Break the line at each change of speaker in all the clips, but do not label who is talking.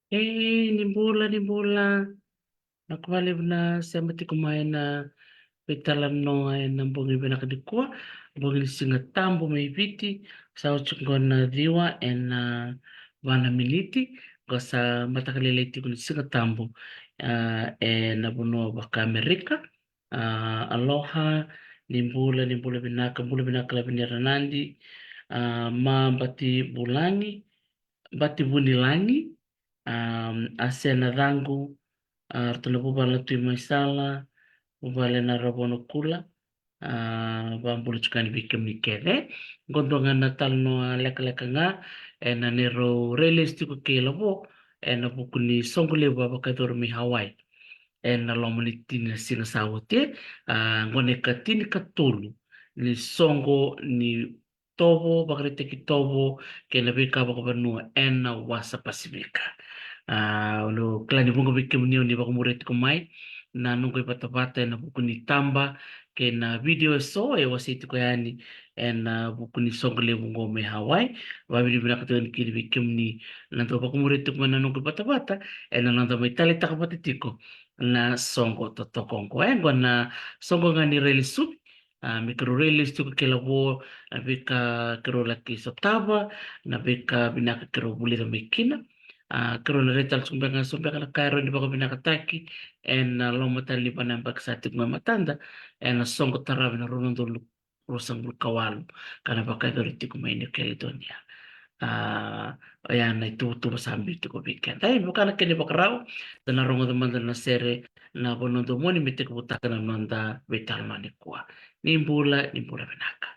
Ni mbola nakubali na sema ti kumain na pitalan no ay ng bungi binakadikwa, bungi singa tambo may viti, sa uchungon na diwa and wana militi, ko sa matakaliliti ko ni singa tambo, nabuno baka Amerika, aloha, nimbula binaka labinira nandi, ma bati bulangi, bati bunilangi, asena dhangu, tunabuba na tui maisala, ubale na rabono kula, bambulu chukani bikem ni kere, gondonga na talno leka nga, na nero realistico ke labo, na buku ni songule baba kadoro mi Hawaii, na lomo ni tini na singa sawote, ngone katini katulu, ni songo ni tobo, bakarite ki tobo, ke na bika baka banua, na wasa pasifika. Lo klani bunga bikem ni bakumureti kumai, na nungu ipata-pata na buku ni tamba ke na video so wasiti ko yani na buku ni songle bungo me Hawaii wabili bina katuan kiri bikim ni nanto pa kumurito ko na nungu ipata-pata na nanto may talita kapatitiko na songo totokong ko na songo nga ni relisup mikro relis tu kelabo na bika kero laki sa taba na bika binaka kero buli na mikina kero na retal sumbeka na kairo di baka binakataki loma tali pa ng pagsatig mamatanda nasonggot tarabi na runong dulu rusang bulkawalu kana baka doriti kumain Caledonia ayan na ituto sambi ito ko bikin ay bukan na kini bakarao dan narungo naman na sere na bonondo mo ni mitik butakan ng manda vital manikwa nimbula binaka.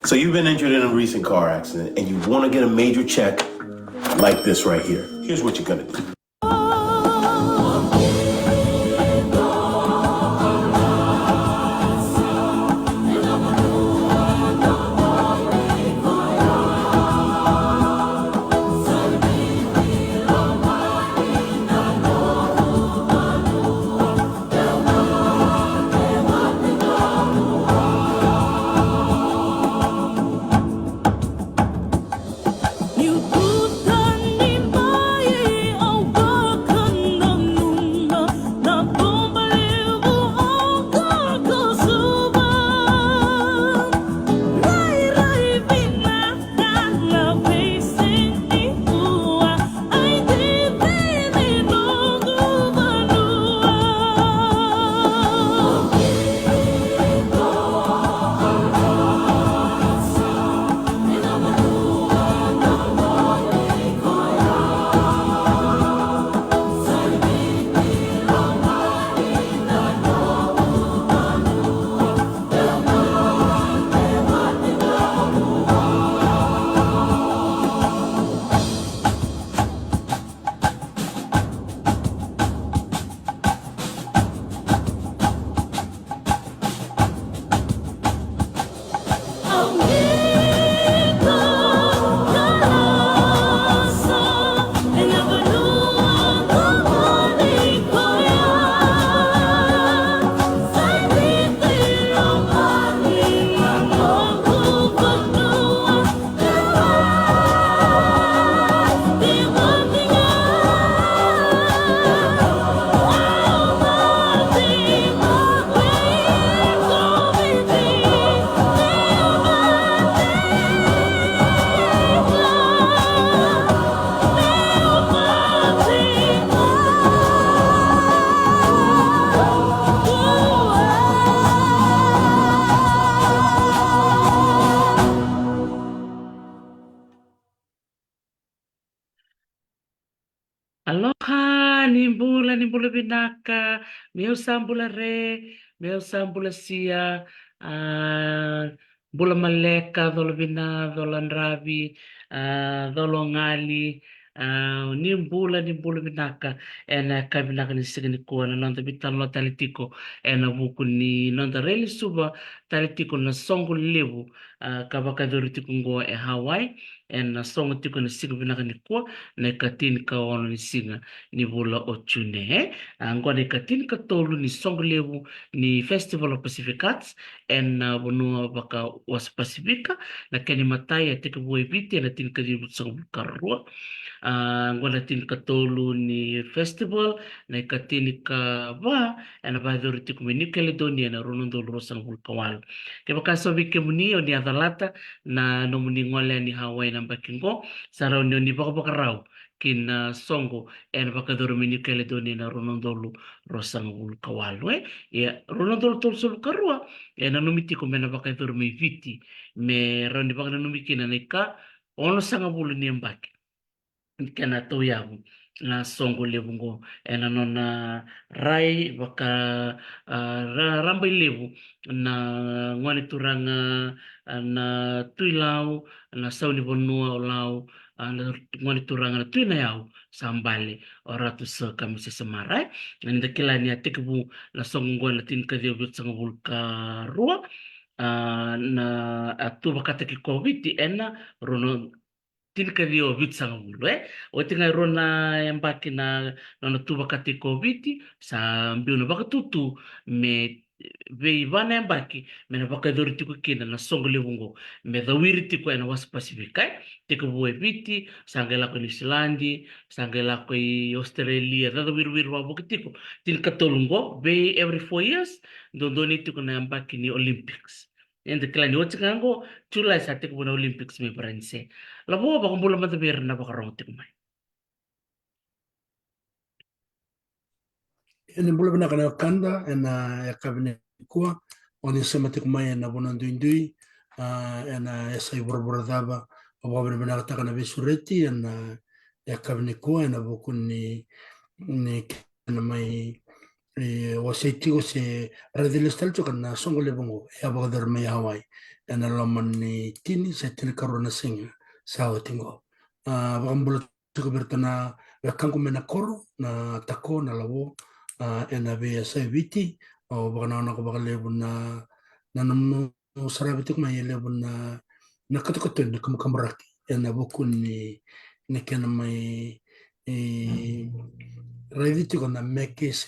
So you've been injured in a recent car accident and you want to get a major check like this right here. Here's what you're going to do.
Aloha, ni mbula binaka, meu sambula re, meu sambula sia, bula maleka, dolo bina, dolo andravi, dolo ngali, ni mbula binaka, ena ka binaka ni sigani kuwa na nanda bitan lo talitiko, ena buku ni nanda reli suba talitiko na songo lewu, kabaka dori tiko ngo e Hawaii, ena songo tiko na siga binaka ni kuwa, na katini ka ono ni singa ni vula o tune ngone katini ka tolu ni songlewu ni Festival of Pacific Arts en bonua baka was Pacifica na keni matai te ka boi viti na tin ka dibu sang karua ngona tin ka tolu ni festival na katini ka va en ba dori tiku ni Caledonia na ronondo rosang vulkawal ke baka so ke muni o ni adalata na no muni ngole ni Hawaii na bakingo sarau ni baka baka rau kin songo en bakadoro mini Caledonia na ronondolu rosang ul kawalu ya ronondolu tol sol karua na numiti ko mena bakadoro me viti me rondi bakana numiki na neka ono sanga bulu ni mbaki kena to yabu na songo lebungo ena nona rai baka rambai lebu na ngwani turanga na tuilau na sauni bonua o lau na ngwani turanga na tuina yau sambale oratu sa kami se semarai nda kila ni atikbu na songo ngwani tin ka dio bit sanga bulka rua na atu bakata ki covid ena rono tin ka dio vit sanga bulu o tinga rona embaki na tuba kati covid sa mbiu na baka tutu me vei vana embaki me na baka dori tiku kina na songo levungo me da wiri tiku ena was pasifika tiku bue viti sangela ko New Zealandi sangela ko i Australia da wiri wiri wa boki tiku tin ka tolungo vei every 4 years do doni tiku na embaki ni Olympics Ende kila ni wote kango chula sa tiku na Olympics me pranse Labo ba kumbula mata bir na baka rontik mai.
Ene bula bina kana kanda ena ya kabine kua oni sema tik mai na bona ndui ena esa ibura bura daba abo bina bina kata kana besureti ena ya kabine kua ena boku ni kana mai waseitigo se radile stalcho kana songo le bongo ya boga dar mai Hawaii ena loman ni tini se tini karona singa sawa tingo bakambula tuko bertana kanku mena koro na tako na labo ena be sa viti o bakana ko bakale na namno sarabiti ko mai lebun na katokato na kamraki ena bokun ni kana mai raviti ko na mekes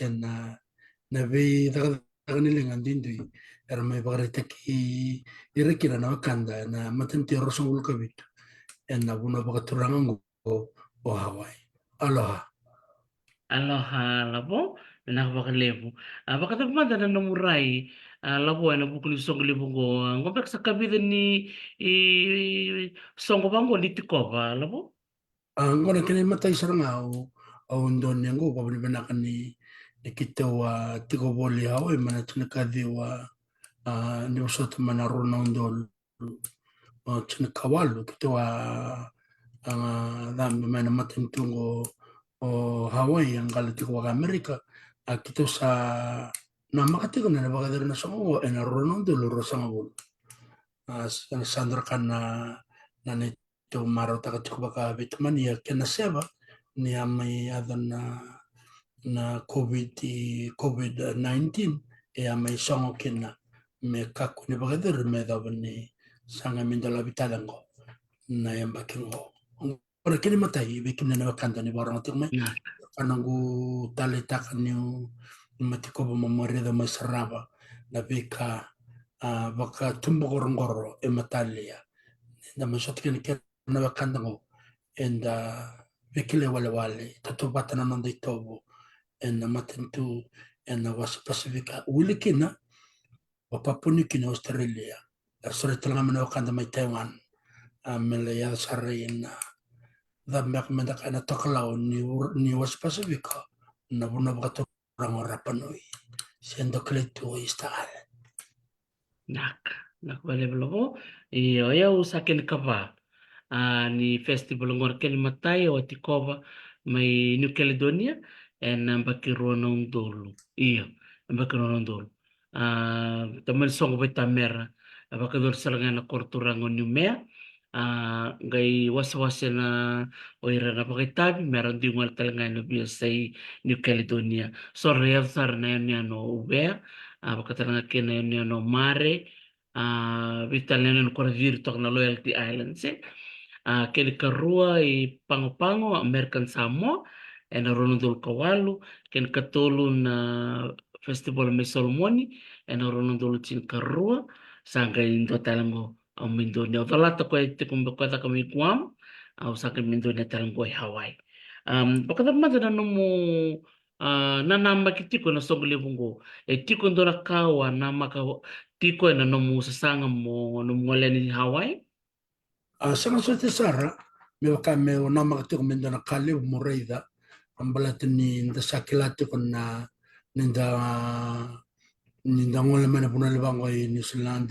na be daga nilengan dindui era mai bagarita ki irekira na wakanda na matenti rosongul kabitu ena buna bakaturangan o Hawaii aloha
Aloha labo na baka lebu. Baka tabi manda na namurai labo na bukuni songo lebu go. Ngopek sa kabida ni songo bango ni tikoba labo.
ngona kene matai saranga au ndon yango ko bani bana ni kita wa tiko boli hao e mana tuna kadhi wa ni wasot mana rona ndol tuna kawalu kita wa dhambi mana matin tungo o Hawaii ang kala tiko wa Amerika kita sa na makatiko na nabagadir na songo e na rona ndol rosanga bulu sandra kana na nito maro taka tiko baka bitmani ya kena seba ni amai adan na COVID-19 e amai songo kena me kaku ni bagadir me dabani sanga mindala bitalango na yamba kingo ora kini matai bikin na wakanda ni barang tingme kanangu tali takani matiko ba mamare da masaraba na bika baka tumbo gorongoro e matalia na masot kini na wakanda ngo enda bikile wale tatu batana nanda itobo ena matentu ena was Pasifika wilikina wapapuni kina Australia sore talanga mana wakanda mai Taiwan mele ya sarina da mek menda kana tokalao ni was Pasifika na buna bakato rangora panoi siendo kletu istal
Nak bale labo. Iyo ya usakin ka ba. Ni festival ngor ken matai o tikoba may New Caledonia and Mbakirua ng Dolo. Iyo, Mbakirua ng Dolo. Taman song ba tamera. Abakador sa nga na korturango ni Mea. Gay was-was na oira na pakitabi. Meron di nga talaga na biya sa New Caledonia. So, real na yun yan no Ubea. Bakatalanga kina yun yan no Mare. Vital na yun ko virtual na Loyalty Islands eh. Kili karua I pango-pango American Samoa and Ronaldol Kawalu ken katulu na festival may Solomoni and Ronaldol chin karua sangka indo talango ang Mindonia. Talata ko iti kung bakata kami kuam au sangka Mindonia talango ay Hawaii. Bakata mada na mo nanamba kiti ko na sogli bungo. Tiko ndo na kawa na maka tiko na nomu sasanga mo nomu wala ni Hawaii.
Sanga sote sara me waka me ona makati ko menda na kale moreida ambalati ni nda sakilati ko na ninda ngola mana puna lebango I New Zealand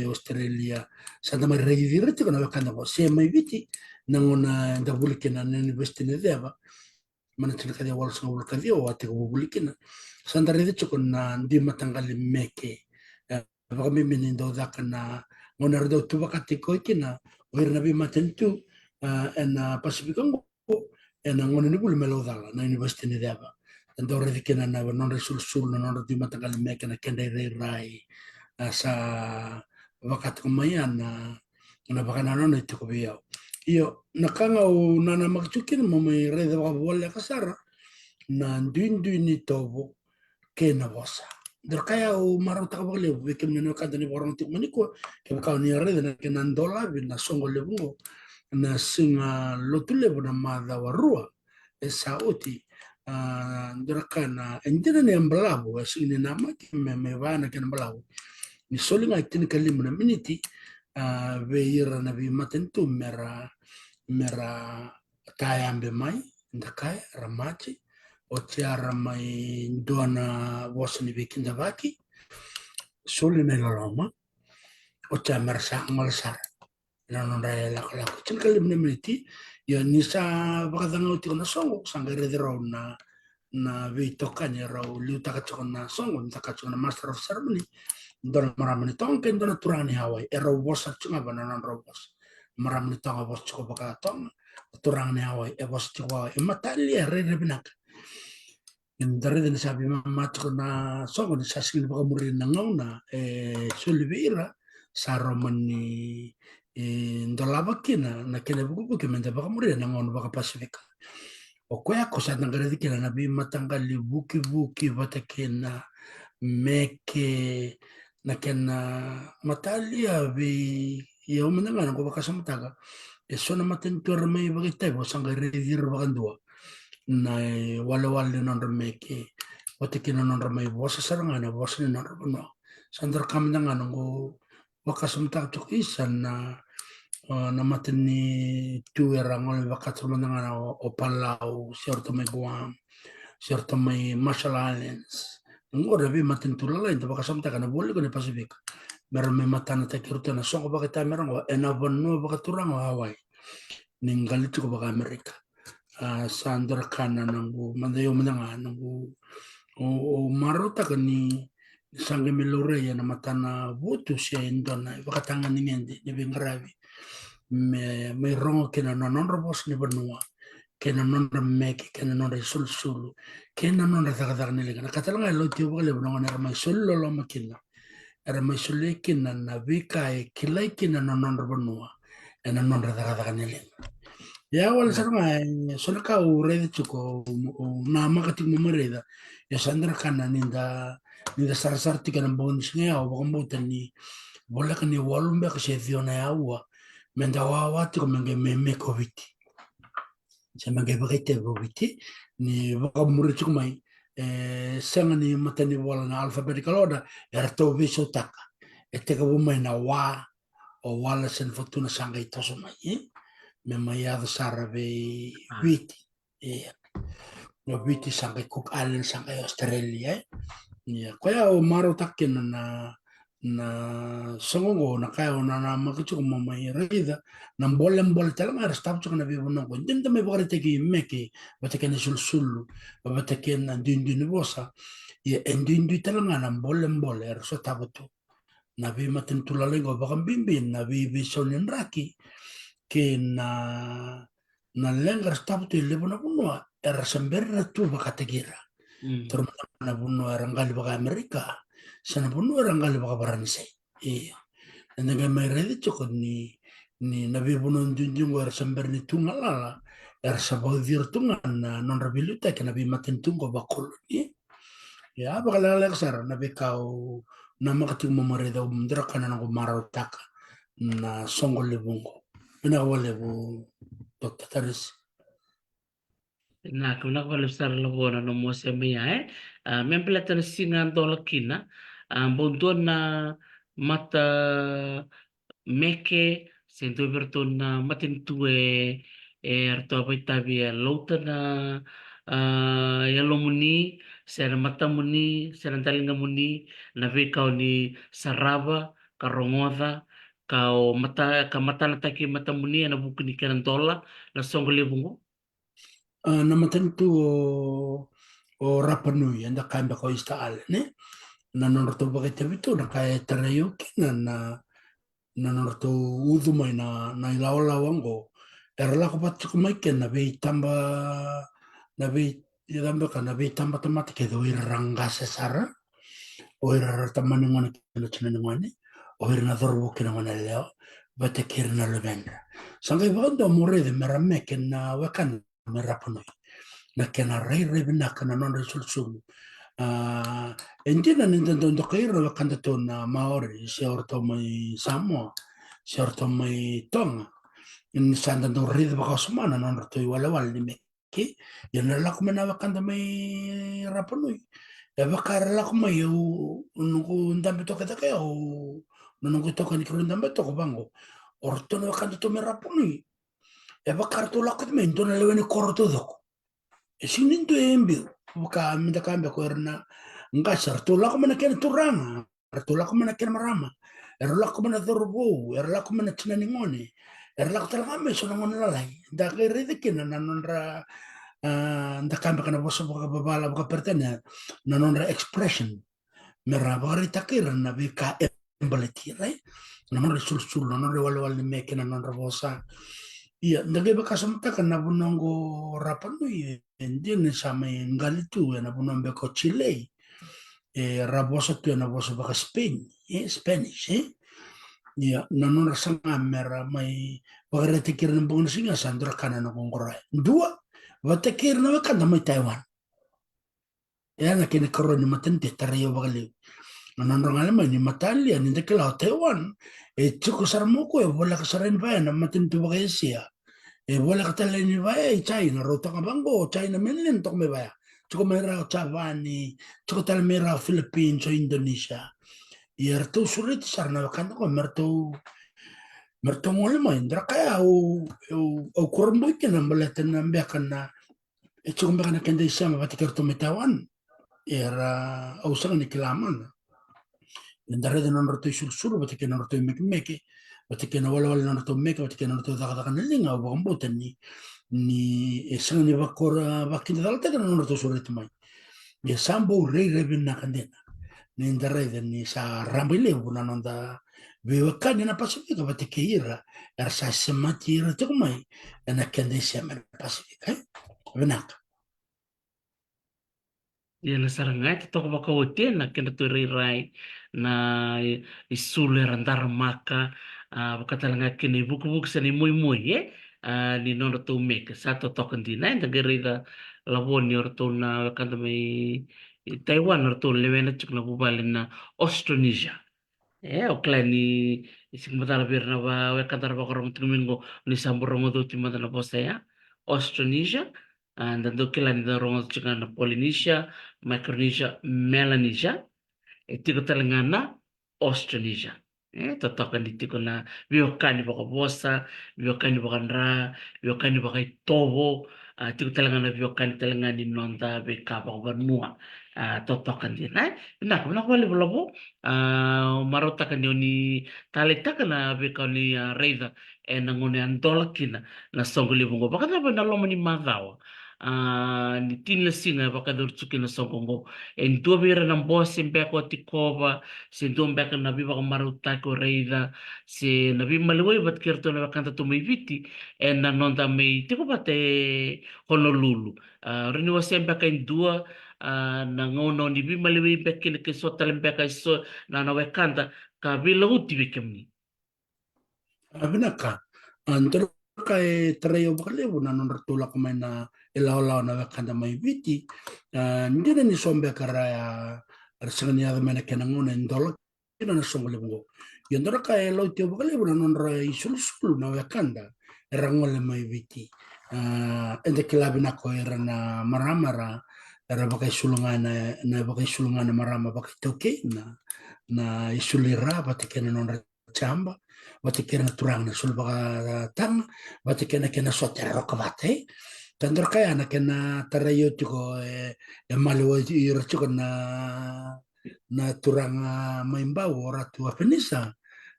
Australia santa mai regidirti ko na waka na ko se mai viti nangona nda bulikina na university ne deva mana tina kadia wala sanga wala kadia o ate ko bulikina santa redito ko na ndi matangali meke baka mimi nindo daka na ngona redo tu wakati ko ikina oir na bi matentu en Pacifico en ngona ni bulu melo dala na university ni deba and do redikena na non resul na non di matagal meke na kende rai sa wakati ko mayan na baka na non ito ko biyo iyo nakanga o nana magtukin mo may reda baka wala kasara na duin ni tobo kena wasa kaya o marota ka bakle wekem na kada ni borong tik maniko ke baka ni reda na kenan dola bin na songo lebungo na singa lotule bona mada warua esa oti kana endina ne ambalabo asini nama me vana ken ambalabo ni solinga itin kalim na miniti veira na vi matentu mera kayambe mai ndakaya ramachi o tiara mai ndona wasni vikinda vaki solina loloma o tia mersa malsar non la tin kalim na miniti ya nisa bakadanga uti na songo sangare dero na vi tokanya ro liuta na songo na master of ceremony ndona maramani tonke ndona turani Hawaii ero bosa chunga banana robos maramani tonga bos choko baka tong turani Hawaii e bos choko e matali re binak ndare den sabi mamat na songo ni sasil baka muri na ngauna sulvira sa romani ndolaba kina na kene buku ke menda baka muri na ngauna baka Pasifika o koya kosa ngare dikina na bi matangali buki batakena meke na kena matalia vi ya umenanga na ko baka samtaga sona matentu mai bagita bo sanga redir bagandua na wala non meke otekina non mai bosa saranga na bosa ni non no sandar kamnanga ngo baka samtaga to isan na mateni tu era ngol baka samnanga na o Palau certo mai Marshall Islands ngora vi matentura la inta baka samta kana bolle ko ne Pacific mero me matana ta kiruta na songo baka ta merango ena bonno baka turango Hawaii ningali ko baka Amerika sandra kana nangu mandayo mananga nangu o marota kani sange melore ya na matana butu sia indona baka tanga ni ngende ne bengravi me rongo kena non robos ni benua kena non meke kena non sul kena non daga nele kana katalanga lo tio bole no na mai sul lo makina era mai sul kina na vika e kilai kina non bonua ena non daga nele ya wala sarma sul ka ure tuko na makati mo mereda ya sandra kana ninda sarsar tika na bonus nge au bombo tani bola kani walumbe ka sefiona ya wa menda wa tiko menge covid sama ge bagite bogiti ni baka muri chumai sanga ni matani wala na alphabetical order erto viso taka eteka bumai na wa o wala sen fortuna sanga itoso mai me mai ada sarabe viti no viti sanga Cook Island sanga Australia ya koya o maro takken na na songo na kaya na makichu mo may rida na bolem talang ar stop chuk na bibo nang ko din ta may bakit ki meki batake na sulsul batake na din bosa ya endin talang na bolem er so tabutu na bi matin tulalengo bakang bimbin na bi sonin raki ke na lengar stop tu lebo na punwa sember na tu bakategira terus na punwa rangal baka Amerika sana punwa rangal baka Baranse iya nanga may ready choko ni nabi punon junjung sember ni tungala sa baudir tungan na non rabiluta ke nabi matin tunggo bakul ni ya bakala sar nabi kau nama kating mamareda umdra kana na marotaka na songo lebungo ina wale bu Dr. Taris
Na kuna kwa lusar labona no mo se mia mempela tan singa dola kina bondon na mata meke sento berton na matin tue arto apa via lauta na yalomuni sera mata muni sera talinga muni na ve kau ni sarava karongoda kau mata ka mata na taki mata muni na bukuni kanan dola na songo lebungo.
nama tentu o Rapanui anda kamba ko istaal ne na norto bakete bitu na kaya tarayoki na norto udumay na ilaw wango erla ko pat kumay ken na be tamba na be yamba ka na be tamba tamati ke do iranga sesara o irar tamani ngone kelo chene ngone o irna dorbo kena ngone leo bate kirna levendra sangai bondo more de merame ken na wakan merapono na kena rei bina kana non resul sulu Endina nintendo ndo kairo la kandato na Maori si orto mai Samoa si orto mai Tonga in sanda ndo rida baka sumana non orto i wala wala ni meki yan la kuma na kanda mai Rapanui e baka la kuma yu nungu ndambe toka taka o nungu toka ni kuru ndambe toka bango orto na kandato mai Rapanui e baka to la kuma ndo na lewe ni korto doko e sininto e embil buka minta kambe ko erna ngasar tula ko mana kena turanga tula ko mana kena marama erla ko mana dorbo erla ko mana tinani ngone erla ko tala kame so ngone lalai da ke rede kena nanonra nda kambe kana boso boka babala boka pertenya nanonra expression mera bari takir na bika embeleti right nanonra sul nanonra wal me kena nanonra bosa iya ndage baka samta kana bunongo rapanu endine sama ngalitu na bunombe ko chile raboso tu na boso baka Spain Spanish ya nanon rasanga mera mai bagara tikir ng bunga singa sandra kana na kongora dua batakir na wakanda mai Taiwan ya na kini karo ni matente tarayo bagali nanon rangale mai ni matalia ni dekla Taiwan chuko sarmoko bola kasarin ba na matente bagasia bola katala ni ba China rota kabango China mainland tok me ba chuko mera Chavani chuko tal mera Philippines o Indonesia yerto sulit sarna wakanda ko merto ngole mo indra kaya o kurumbo ikena mbalaten na mbekan na chuko mbekan na kenda isama batikar tumitawan era au sanga ni kilaman ndare de non roto sul batiken non roto meke batiken wala non roto meke batiken non roto daga nalinga o bombo ni sanga ni bakora bakin dalta non roto sulit mai ya sambo rebin na kandena ni ndare de ni sa rambile una nonda bewakan na pasifika batikeira er sa sematira tumai na kende sema pasifika benak
Ia sarangai te toko waka o tēnā kena tu reirai na isule randara maka wakatalanga kene vuku sa ni mui ni nona tau meka sa to tokan dina inda gerida lawoni ora tau na wakanda mai Taiwan ora tau lewena chuk na bubale na Austronesia o kla ni isik matala bir na wakanda ra wakara mtumingo ni samburongo do timata na posa ya Austronesia and then kila ni da rongo chika na Polynesia Micronesia, Melanesia, e tiko talaga na Austronesia. Totokan di tiko na biokani baka bosa, biokani baka nra, biokani baka itobo, tiku talangana viokan talangani nonda be kapa bernua totokan dia nai nak nak wale belabo marota kan ni talita kana be kani reida ngone antolakina na songoli bungo bakata ba na lomo ni magawa ni tin la singa bakadur chuki na songongo en tu bira na boss imbe ko tikova se tu imbe na biba maruta ko reida se na bi malwe bat kerto na bakanta tu mai viti en na nonda mai tiko bate Honolulu reni wasembe ka indua na ngono ni bi malwe imbe kile ke so talembe ka so na wekanda ka bila uti bikemni
Abinaka, antara kay trayo bakalebu na non ratula kumay na ilaw-law na wakanda may biti, hindi na ni sombe karaya arsangan niya may nakinanguna indolak, yun na songlebu ko. Yun dara kay ilaw tiyo bakalebu na non ray sul-sul na wakanda, erangol may biti. Ende kilabi na ko era na maramara, era bakay sulungan na marama bakay toke na isulira pati kena non chamba bati kena turang na sulba tang bati kena sotero kabate tandor kaya na kena tarayo tiko maluwa iro tiko na turang maimba ora tu apenisa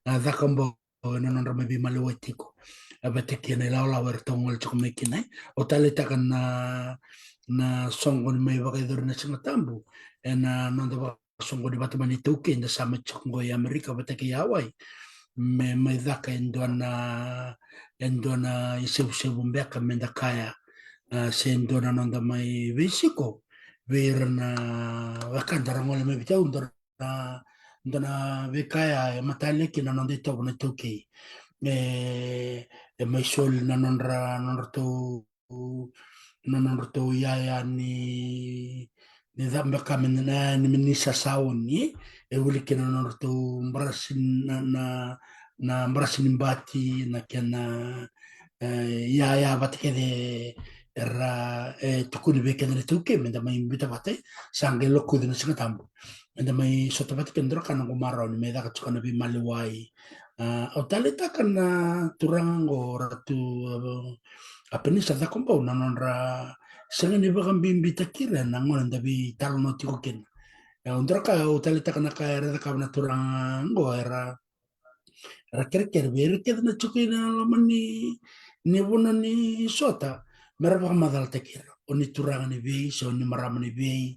na dakambo na non ramabi maluwa tiko bati kena laula wer tongol tiko mekina o talita kan na songon may bakay dor na singatambu na non da songo di batu mani tuke na sama chongo ya Amerika bata ke Hawaii me daka endona isebu mbeka menda kaya se endona nonda mai visiko verna wakanda rangole me bita ndona vekaya matale kina nonda to na tuke mai sol na nonra to ya ni damba kami na ni minisa saon ni uli kena norto mbrasin na mbrasin bati na kena ya bati kede era tukuni be kena tuke menda mai bita bate sange lokku dina singa tambo menda mai soto bati kendro kana ngomaro ni meda katsukana bi maliwai autalita kana turango ratu apa ni sa kompo na nonra sanga ni bakang bimbita kira nangon tapi talo no tiko ken undra ka utalita kana ka era ka na turango era kere ver ke na chuki na lamani ni bona ni sota mera baka madal te kira oni turanga ni vei so ni marama ni vei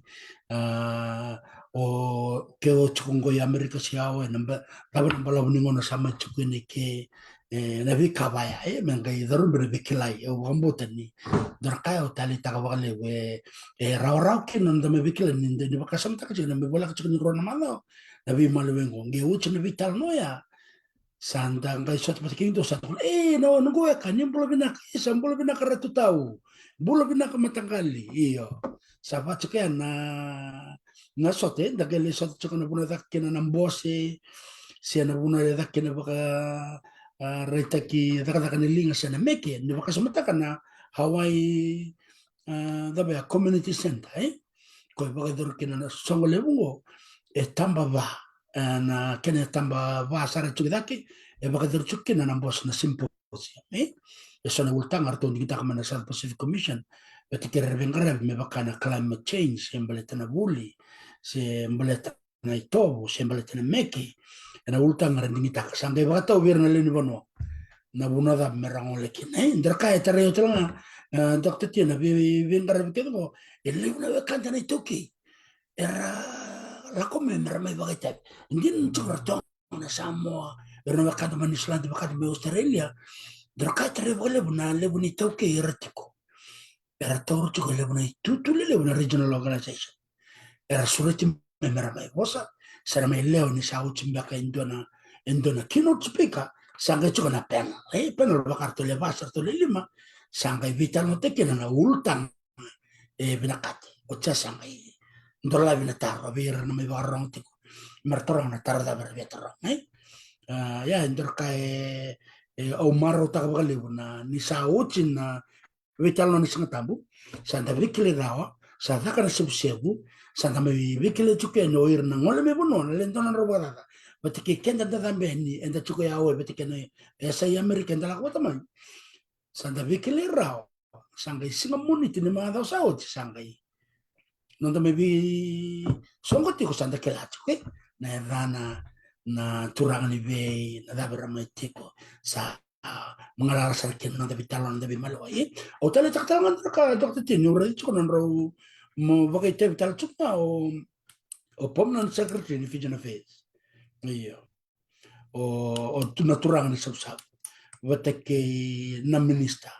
o ke o chukungo ya Amerika siawa namba laba namba laba ni ngona sama chuki ni ke na vi kabaya menga idaru bere bikilai o gambotan ni dorkaya o tali taka wakale we raw ke non da me bikila ni de baka sam taka china me bola ka chuki ni rona malo na vi malwengo nge uchi na vital no ya santa ngai sot pati kinto sat no go ka ni bolo bina isa bolo bina ka ratu tau bolo bina ka matanggali iyo sapa chuki na sote da gele sot chuki na buna dak kina nambose si na buna dak kina baka reta ki daka ni linga sana meke ni baka samata kana Hawaii dabe community center ko baka dor kina na songole bungo tamba ba na kene tamba ba sara chukidaki baka dor chukina na bos na symposium eso na ultang arto ndi kita kama na South Pacific Commission bati kere vengare me baka na climate change sembaleta na buli sembaleta na itobu sembaleta na meke na ultang ndi kita sangai baka tau na leni bono na bunada merangole kine ndra ka etare yotlanga dokter tina vengare kedo ele una kanta na itoki era la come merame baka ndin chukrato na Samoa era na kanta man Island baka me Australia ndra ka etare vole buna le buni toki eratiko era torcho le buna tutu le buna regional organization era sureti merame bosa sara me leo ni sauchi mbaka indona keynote speaker sanga chuka na pena pena bakar to le basar to le lima sanga vital no te kena na ultang binakati ocha sanga ndola binatar abir na me barong tiko martorong na tarda ber vetorong ya ndor kai o maro ta bakali na ni sauchi na vital no ni sanga tambu santa vikile rawa santa kana subsegu santa me vikile chuke no ir na ngole me bono le ndona robada bati ke kenda da beni enda chuko ya we bati ke no esa ya Amerika enda la kwata man santa vikile rao sangai singa muni tini mga daw sao ti sangai nonda maybe songoti ko sanda kelacho ke na rana na turang ni ve na dabra mai tiko sa mengalar sarkin nonda bitalon da bimalo ye o tale taktangan ka dokter tin ura ko non ro mo bagai te bital chukna o permanent secretary ni Fijian Affairs iya o tuna turang ni sabsab batake na minister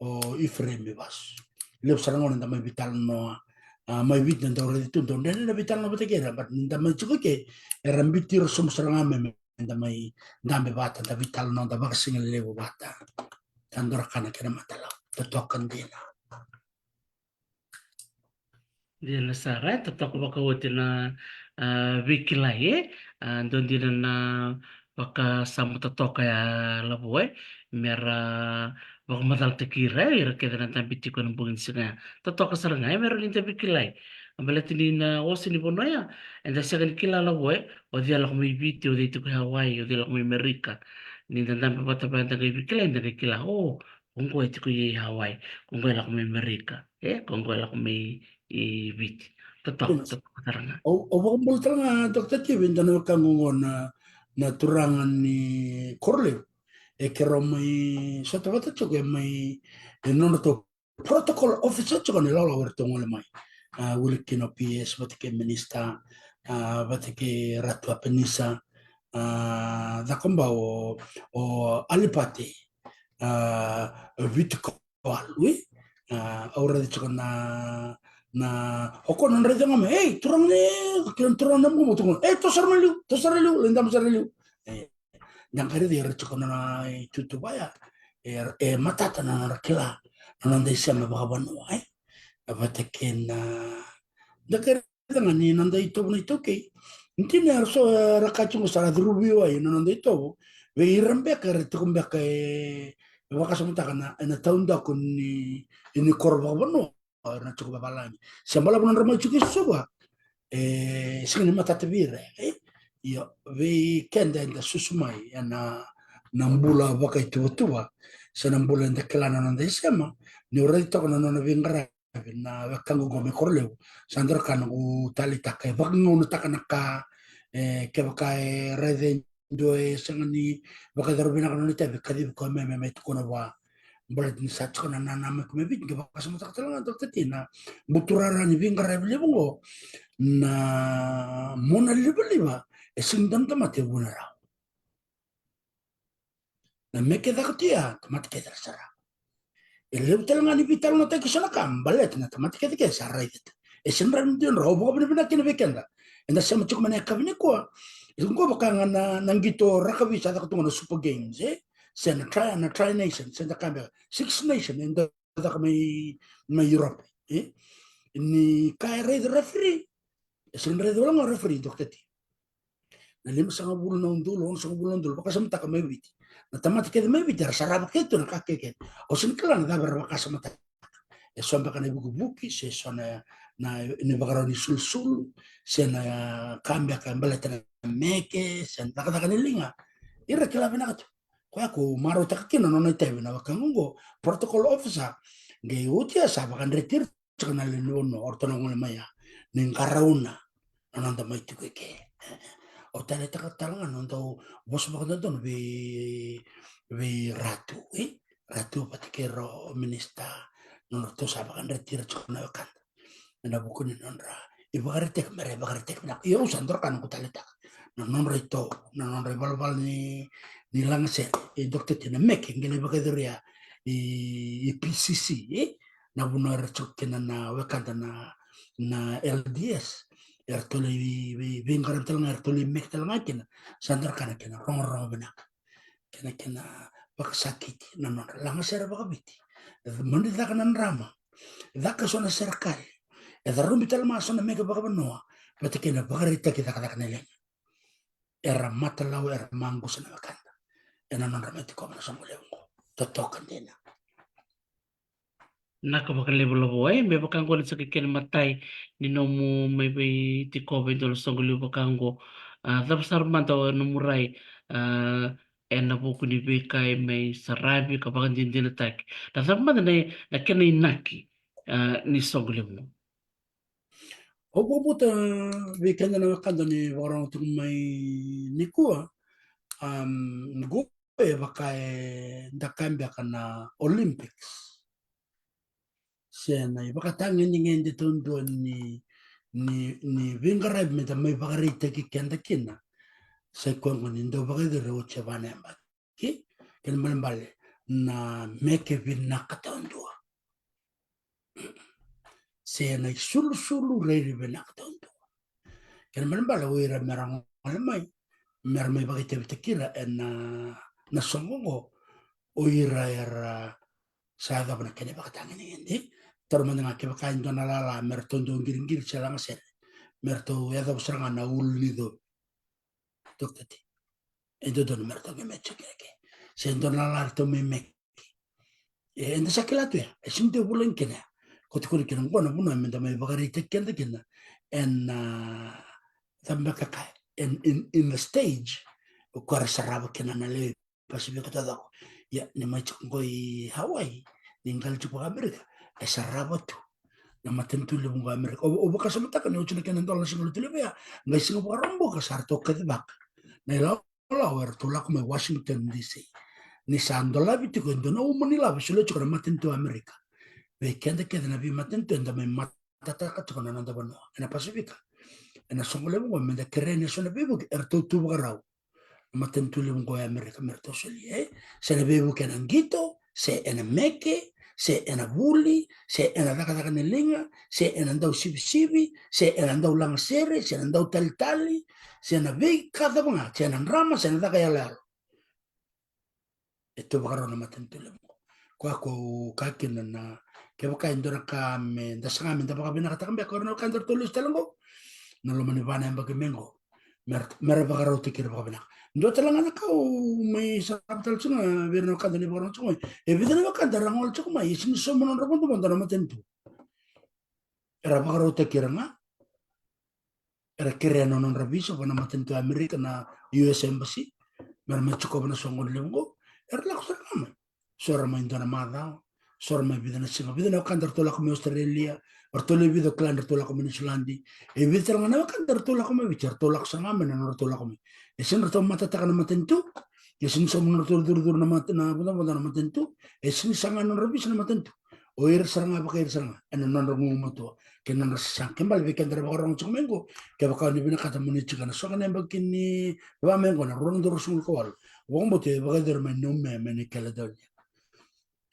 o iframe bas lep sarangon nda mai bital no mai bit nda ora ditu ndo nda bital no batake ra bat nda mai chuko ke rambitir sum saranga me nda mai ndambe bata nda bital no nda vaccine levo bata tandora kana kena matala totokan dina
Dia na sara tatok baka wote na wiki lai don dia na baka samu tatok ya laboy mera baka madal tekira ira keda na tambiti ko ng bungin singa tatok ka sarangay mera linta wiki lai ambala tini na osi ni bono ya enda siya kan kila laboy o dia lak may biti o dito ko Hawaii o dia lak may Amerika ni tandang pa pa ta kay wiki lai nda kila kung ko ito ko Hawaii kung ko lak may Amerika kung ko lak may ibiti totok karanga
o baka nga dokter Kevin dano kangungon na turangan ni Corleo e kero mai sa tabata choke mai nono to protocol officer choke ni lolo werto ngole mai wili kino PS batike minista batike ratu apenisa da komba o alipate vitko alwi ora de choke na oko non rede ngame hey turang ne kiran turang nam mo tungo to sarmeliu lendam sarmeliu yang kare dia recok na tutu baya matata na kila na ndai sama bakaban wai abate ken da kare dengan ni nanda itu ke inti na so rakachungo sara drubio ai na nanda itu ve irambe kare tukumbe ke waka samuta kana na taunda kun ni korba bano na cukup babalanya sambala bulan ramai cukup soba singin matata bire io vi kende da susumai na nambula baka itu tua se nambula da kelana nanda isema ni ora to kono non vingra na wakango go me korleu sandra kan u tali takai bakno no takanaka ke baka rede doe sangani baka darbina kan ni tabe kadib ko me kono wa balat ni sat kono na me ko me bit ke baka sama takatala to tetina buturara ni vingra belebo na mona libeliba esindam tamate bunara na meke da katia tamate ke sara ele utelanga ni vital no te kisana kam balet na tamate ke sara it esenran din robo ko bina kin vekenda enda sama chuk mane kabine ko ko baka na nangito rakabi sa ka tungo super games sen try nation sen da kambe six nation in da may Europe ni kai red referee sen red wala referee doktati na lima sanga bulan na undulo, sanga bulan undulo, baka samta ka may biti. Na tamati kaya may biti, sarap keto na kakeket. O sinikala na dabar baka samta. E so baka na buki, se so na inibakaraw ni sul-sul, se na kambya ka balata na meke, se na taka nilinga. Ira kilabi na kato. Kaya ko maro takakino no na itabi na wakangungo, protocol officer, gay utia sa baka retir, tsaka na linuno, orto na maya, ning karauna, ananda may tukike. O tale takatalangan untuk bos bakal nonton ratu ratu patikero minista non to sabakan retir chona kan na bukun nonra ibagarte mere bagarte na iyo sandor kan ko tale tak non reto non balbal ni langse dokter tina mek ngene bagadoria PCC na bunar chokena na wakanda na LDS ertoli vingaram talanga ertoli mek talanga kena sandar kana kena rong benak kena baksakiti nanon langa sera bakabiti mandi dakanan rama daka sona serkali rumbi talma sona meka bakabanoa bata kena bakarita kita kata kaneleng era mata lau era mangu sana makanda nanon ramati ko na samulengo totokan dina
nakabakalibo-labo may bakanggo sa kikin ni nomu may tiko ba ito sa gulo bakanggo tapos naman to numuray na buku ni bika mai sarabi ka bakan din taki na sama na kena inaki ni sogule mo
Obubuta weekend na wakanda ni warang tung may nikua ngupe bakae ndakambia kana Olympics. Siya baka tangin ni ngende tondo ni vingarab meta may bakarita ki kenda kina. Sa kwangu ni ndo baka dira uche vanemba. Ki kena malambale na meke vinakatondua. Siya na sulu reiri vinakatondua. Kena malambale uira merang malamay. Mermay bakita vitakira na songongo uira era saga bana kene bakatangin ni ngende. Terus nga ke bakain do nalala merto do ngiringir selang ser merto ya da usranga na ulli do doktati endo do merto ke mecha ke sendo nalala to me e enda sakilatu ya esimte bulan kene koti kuri kene bona buna menda me bakari tekkende kene en tamba kaka in the stage ko saraba kene na le pasibika tada ya ni macho ngoi Hawaii ningal chupa Amerika saraba tu na matentu le bunga Amerika o baka samata kan yo chine kenen dola singolo tule ya ngai singo rombo ka sarto ka bak na la wer to la kuma Washington DC ni sandola bitu ko ndo no manila bisule chukara matentu Amerika be kende kende na bi matentu enda me matata ka tukana nanda bano na Pasifika na songole bunga menda kerene sona bibu erto tu bugarau matentu le bunga Amerika merto soli se ne bibu kenangito se ena meke se ena buli, se ena daka nelinga, se ena ndau sibi, se ena ndau langa sere, se ena ndau tali, se ena vei kada banga, se ena rama, se ena daka yalalo. Ito bakaro na matentule mo. Kwa ko kakina na ke baka indora ka me dasanga me dabaka bina kata kambe ko na kandor tulus talango. Na lo mani bana mbake mengo. Mer bakaro tikir baka bina. Ndo talanga na ka may sarap tal sunga birno kanda ni bakaro sunga. E bidana baka darangol sunga isin somo non rapondo banda na matentu. Era bakaro tikir nga. Era kireno non rabiso bana matentu Amerika na US Embassy. Mer machuko bana songon lengo. Era lako sa kama. Sora ma indona madao. Sora ma bidana singa. Bidana kandar tola kami Australia. Ortole bido klan tola kami New Zealand. E bidana nga kandar tola kami bicar tola sa ngamen na tola kami. Esin rato matata na matentu. Esin sa mga dur na bunda na matentu. Esin sa nga non rabis na matentu. O ir saranga baka ir saranga. Ano non rungu matua. Kena nasang kembal bikin dari orang cuma minggu. Kaya baka ni binakata muni chikana. So kana bakin ni ba minggu na rungu dur sungul kawal. Wong bote baka dari may nume mani Caledonia.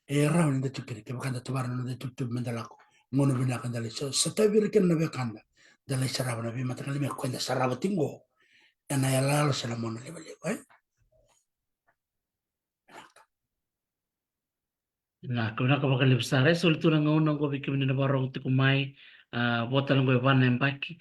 E raw ni datu kiri. Kaya baka datu barang na datu mendalako. Ngono binakan dali. So sa tabi rikin na bekanda. Dali saraba na bimatakali may kwenda saraba tingo. En ay alalo sa lamon na liba-liba.
na kuna ka bakal besar solitu na ngaunang ko bikin na barong ti kumai botan ko ban empaki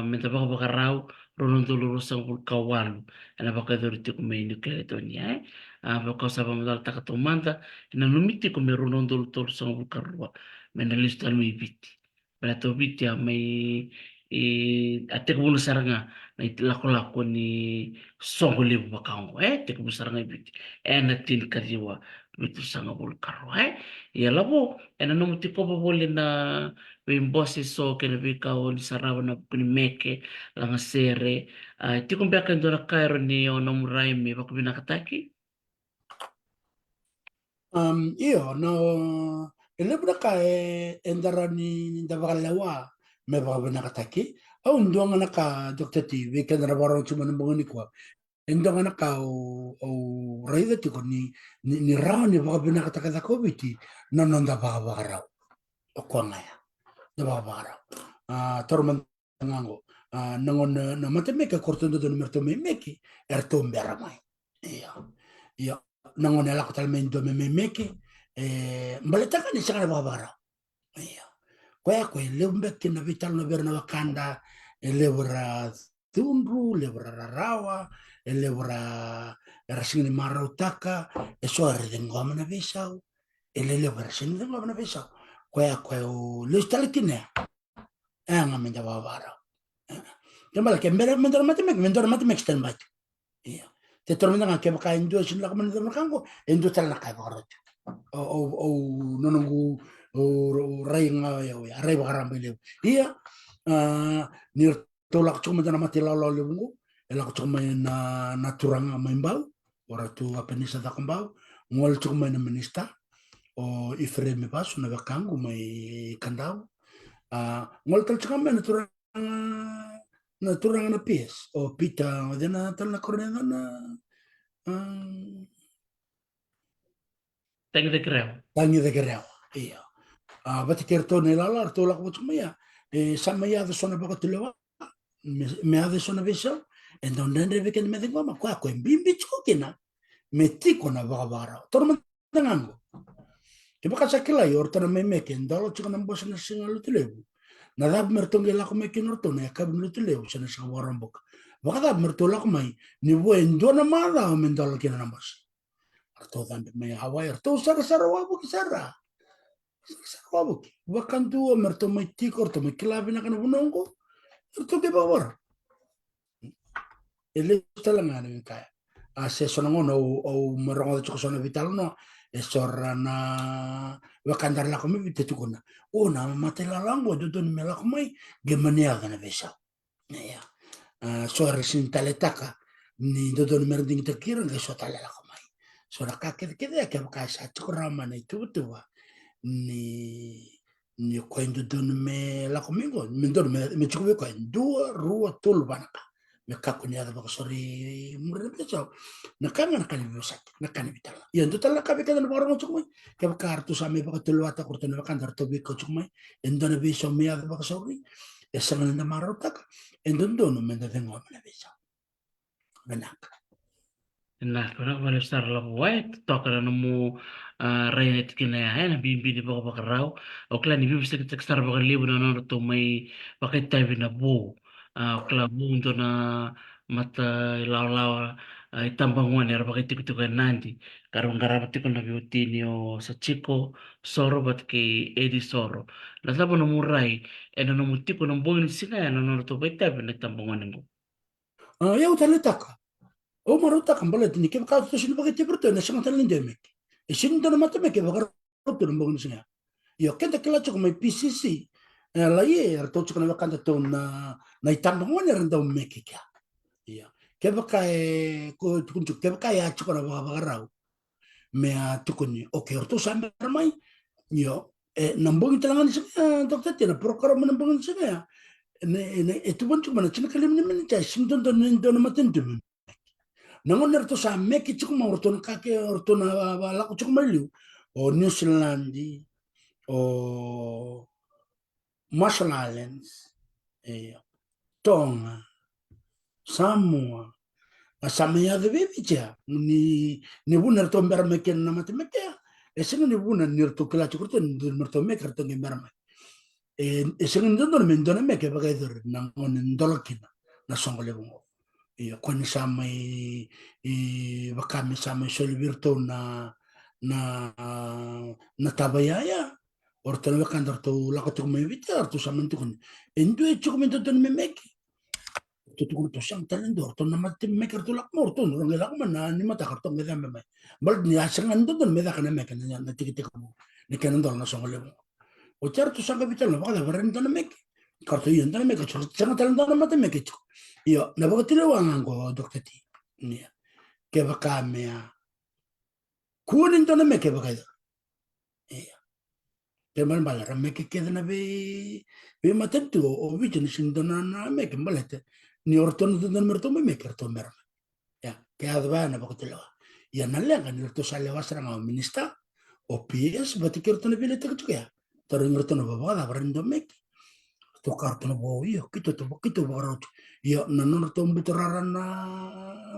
menta baka bakarau runun tuluru sang kawalu ana baka dori ti kumai ni Caledonia baka sa pamadal takatumanta na numiti ko meron tulur sang bukarwa menalistan mi biti para to biti may atek bulu saranga na itlako ni songoli bakang tek bulu saranga biti enatin kariwa itu sangat bulkar ya labo ena no tipo boleh na wimbosi so kena bikau di sarawa na meke langa sere ti kumbiakan do na kairo ni ono murai me bako binakataki
Iyo, no, elebra ka endara ni ndabalawa me baka binakataki. Au ndonga na ka Dr. T, weekend na barang cuma nambungan ni kwa. Endonga na ka o raida ti ko ni rao ni baka binakataka ko biti no baka baka rao. O kwa ngaya. Da baka baka rao. Torman ngango. Nangon na matemeka kortondo do numerto me meki erto mberamai. Iyo. Iyo. Nangon ala ko talmen do me meki mbaleta kan isa kana babara iya kwa leumbek na vital no berna wakanda elebra tunru lebra rawa elebra rasingni marutaka eso ardengoma na bisau elebra singni ngoma na bisau kwa listalkine ngamenda babara kembal kembere mendor matemek stenbat iya te tormenta nga ke baka indo sin la kamana na kango indo tal na kai bakara o nonongu o rai nga ya rai bakara mbele iya nir tolak cuma na mati lalau lebungu elak cuma na turanga maimbau ora tu apa ni sa takambau ngol cuma na minista o ifre me pasu na bakangu mai kandau ngol tal cuma na turanga na pies o pita de na tal na correndo na
Tengo de creo.
tangi de gereo iya bati kerto ne lala to la ko cuma ya sama ya de sona baka tulewa me ade sona visa en donde rebe que me tengo ma kwa ko bimbi chukina metiko na vagavara torma tangango ke baka sakila yo ortana me me ken dalo chika na mbos na singa lutlebu na dab mertonge la ko me ken ortona ya kab lutlebu sana sa warambok baka dab mertola ko mai ni buen dona mala o men dalo ken na mbos arto dan me hawaii arto sara sara wabu ki sara sara wabu ki wakantu merto mai tiko orto me kilabi na kana bunongo arto ke bawar ele talanga ni kaya se sono ngono o morongo de sono vital no e sorana wakandar la komi vite tukuna o na mate la lango do don me la komai gemania gana vesa ya sora sin taletaka ni do don merding te kira nge so tale la komai sora ka ke de ke ka sa tukrama ni tuwa ni kwendo don me la komingo me don me chukwe ko dua rua tul banaka me kako ni ada baka sori murre beso na kanga na kani besak na kani bitala ya ndo tala ka beka na barang chukmai ke baka artu same baka tulu ata kurto na baka ndar to beko chukmai endo na beso me ada baka sori ya sama na marota endo no me da tengo na beso benak
Nah, kena balik star la white toka na mo rainet kina ya na bimbi di baka baka raw o kla ni bimbi sa star baka libo na no to may bakit tayo na bo kla mundo na mata law law itambanguan era bakit tiko tiko nandi karong garabat tiko na biutini o sa chico soro bat ki edi soro la sabo na muray eno na mutiko ng bongin singa ya no to bay tayo na tambanguan ngo.
ya utale taka o marota kambale ni ke baka to sino baka te porto na sanga talen de mek e sin do na mata mek baka to no bongin singa yo kenta kila choko mai PCC la ye to choko na baka to na itambanguan era ndo mek kya iya ke baka ko kunju ke baka ya choko na baka raw me a tukuni o ke orto sambe mai yo nambong talangan sa dokter tina program nambong sa ya ne itu pun cuma cina kali ini cai sinton don don maten tu nangon nerto sa me ki cuma orto na kake orto na bala ko cuma liu o New Zealand o Marshall Islands Tonga Samoa asamea de bebicha ni buner to mber me ken na mate me ya esen ni buner ni to kala chukurto ni merto me karto ni mber esen ndo me ndo me ke baga dur na on ndolkina na songole bongo kon sama bakami sama sol virto na tabaya ya orto me kan to la ko to me vita orto sama to kon endo e chukumento to me me tutukun to siyang talendor to na matim maker to lak mor to no ngela ko man ni mata karto ngela me bal ni asangan to don me da kana me kana na tikite ko ni kana dol na songole o char to sanga bital na baka baren to na me karto yen to na me ka chor sanga talendor na matim me ke yo na baka tilo wangan ko doktati ni ke baka me kunin to na me ke baka ke man bala me ke na be matem to o bi tin sin don na me ke balete ni orton don merto me kerto mer ya ke advana bakotelo ya nalenga ni orto sale wasra ma minista o PS bati kerto ne bilete ko ya tor ngorto no baba da brendo me to karto no bo yo kito borot yo na no to mbutorara na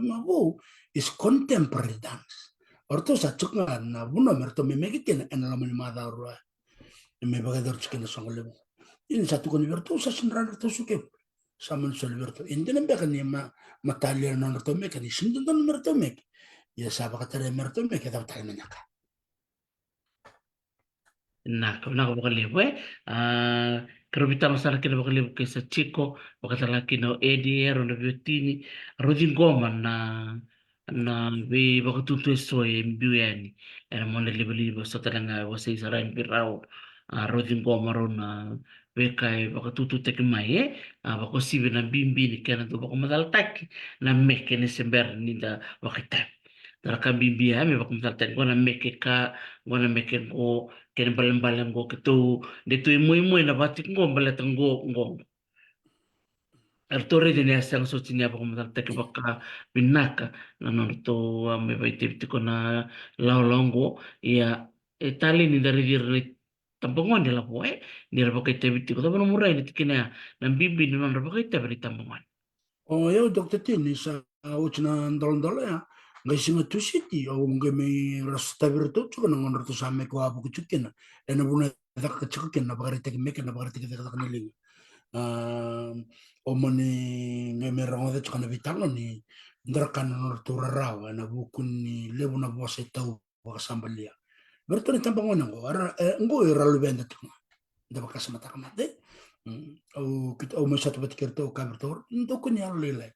ma bo is contemporary dance orto sa chukna na buno merto me ken en la ma da ro me baga dor chikena songole ini satu kon berto sa sinran to suke saman solverto indenen be kan ma talia non to me kan sindan don merto me ya saba katare merto me ke tal menaka
Nah, kau nak bakal lihat, kerubita masalah kita bakal lihat kisah Chico, bakal lagi no Eddie, Ronda Beautini, Rodin Goman, na vi bakatutu so e mbiuani era mona libo so talanga wasa isaran birao rodin go marona ve kai bakatutu tek mai bako sibe na bimbi ni kana to bako madal tak na meke ne sember ni da wakita dara kan bimbi me bako madal tak gona meke ka gona meke go ken balam balam go ketu de tu muy na batik go balatang go Artore de asang so tinya pa kumatal take baka binaka na norto me baite ko na laulongo ya tali ni dari diri tampongan de la poe ni ra baka te biti ko to murai ni tikina na bibi ni non ra baka te bari tampongan.
O eu Dr. Tini sa uchina ndol ya ngai singa tu siti o ngai me rasta virtu chuka ngon rtu samme ko abu kuchukina ena buna dak kuchukina bagari tek meke na bagari tek dak neling o mani ngai me rango de chuka na vitalo ni ndrakan nortu rarawa na bukun ni lebu na bose tau baka sambalia bertu ni tampangon ngo ara ngo iralu benda tu da baka samata kamate au kita au mai satu batikir tu kabertor ndo kun ya lele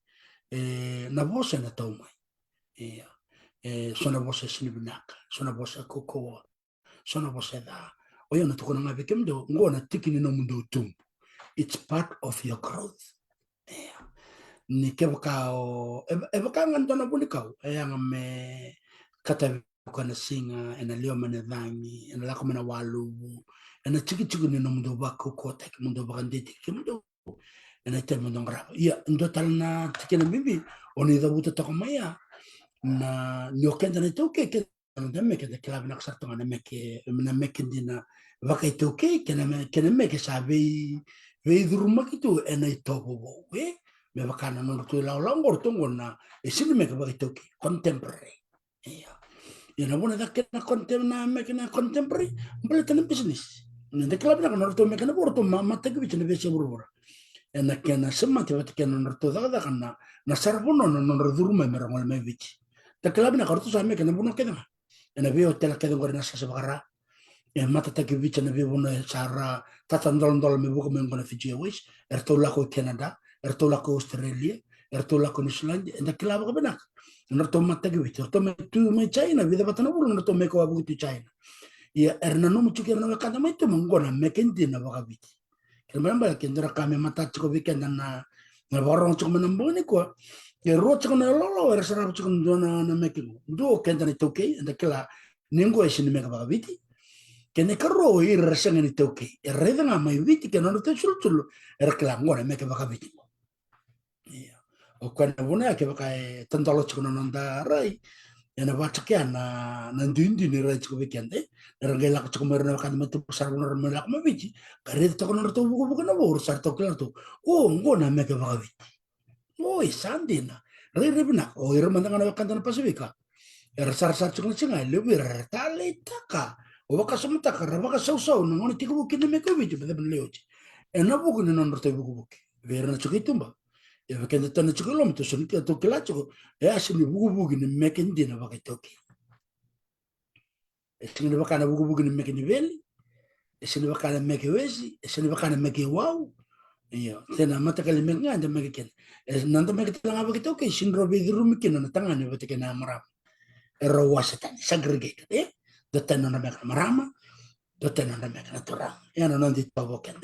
na voce na tau mai sona voce sinibinak sona voce kokoa sona voce da oyo na tukuna ngabe kemdo ngo na tikini no mundo tum it's part of your growth ni kebaka o ebaka ngando na bunikau yang me kata kana singa ena leo mana dhangi ena lako mana walu ena chiki ni no mundo bako kota ki mundo bakandeti kemdo ena ite mundo ngraba iya ndo talna tikina bibi oni da buta takomaya na nyokenda na toke ke na meke de klab na ksarto na meke dina vaka toke kena meke sabe ve duruma kitu ena itobo we me vaka na no tu la langor tongo na esini meke vaka toke contemporary iya ina bona da kena contemporary mbele tena business na klab na no to meke na borto mama teke bicho ne bese burbura ena kena semati vata kena no to da kana na sarbono no duruma me rangol me bichi ta klab na kartu same kena buno kena ena vi hotel kena ngor na sa bagara mata ta ki bicha na vi buno sara tata ndol me buko men gona fiji wis erto la ko Canada erto la ko Australia erto la ko New Zealand ena klab ko benak norto mata ki bicha to me tu me China vi da batana buno norto me ko abu tu China ya erna no muchu kerna me kada mai to mongona me kendi na baka bichi kena mbala kendra kame mata chiko weekend na barong chiko menamboni ko ya rocha kono lolo era sara chiko ndona na mekigo do kenda ni toke enda kala ningo esini meka ba viti kene karo ir rasanga ni toke e reda nga mai viti ke non te sul era kala ngora meka ba viti ya o kana bona ke ba kai tantalo chiko nanda rai ena ba chake na ndindi ni rai chiko weekend era ngela chiko merna kan metu sar bona mela ma viti kare to kono to buku na bor sar to klar to o ngona meka ba viti Oi, Sandina. Riribina. O irmandanga na kanta na Pasifika. Sar chukun singa lebir tali taka. O baka sumutaka rabaka sausaw na ngoni tiku buki na meko bitu bada benleochi. Na buku ni non rote buku buki. Vera na chukitumba. E kenda tana chukulom to sunki to kilacho. Asini buku buki ni mekendi na baka toki. Sini baka na buku buki ni mekendi veli. Sini baka na meke wezi. Sini baka na meke wow. Iya, tena mata kali menga anda megiken. Nanda megi tanga bagi toke sinro begi rumikin na tanga ne bati kena maram. Ero wasatan segregated Doten na meka marama, doten na meka naturang. Yan na nandito boken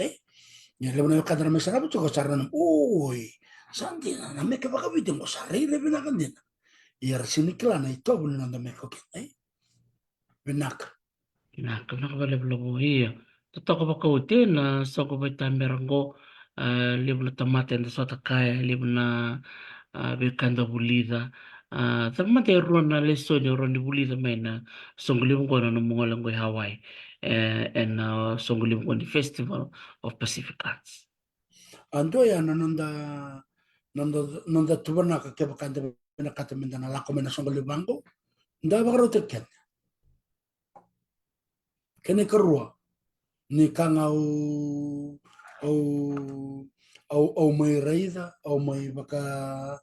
Yan lebo na kadra mesara bu ko sarana. Oi, santi na meka baka bitin ko sari lebo na kandina. Yar sinikla na ito bu nanda meka ken Benak.
Na kana ka bale blogo iya. Totoo ba ko na so ko ba tamberango libo na tamate na so takaya libo na bekanda bulida tamate ruan na leso ni ruan di bulida may na songulim ko na mga langgoy Hawaii and songulim ko ni Festival of Pacific Arts.
Ando ya nanda tubana ka keba kanta na kata mendana lako mena songol bango. Nda bakaro terken. Kene kerua ni kanga au mai reida au mai baka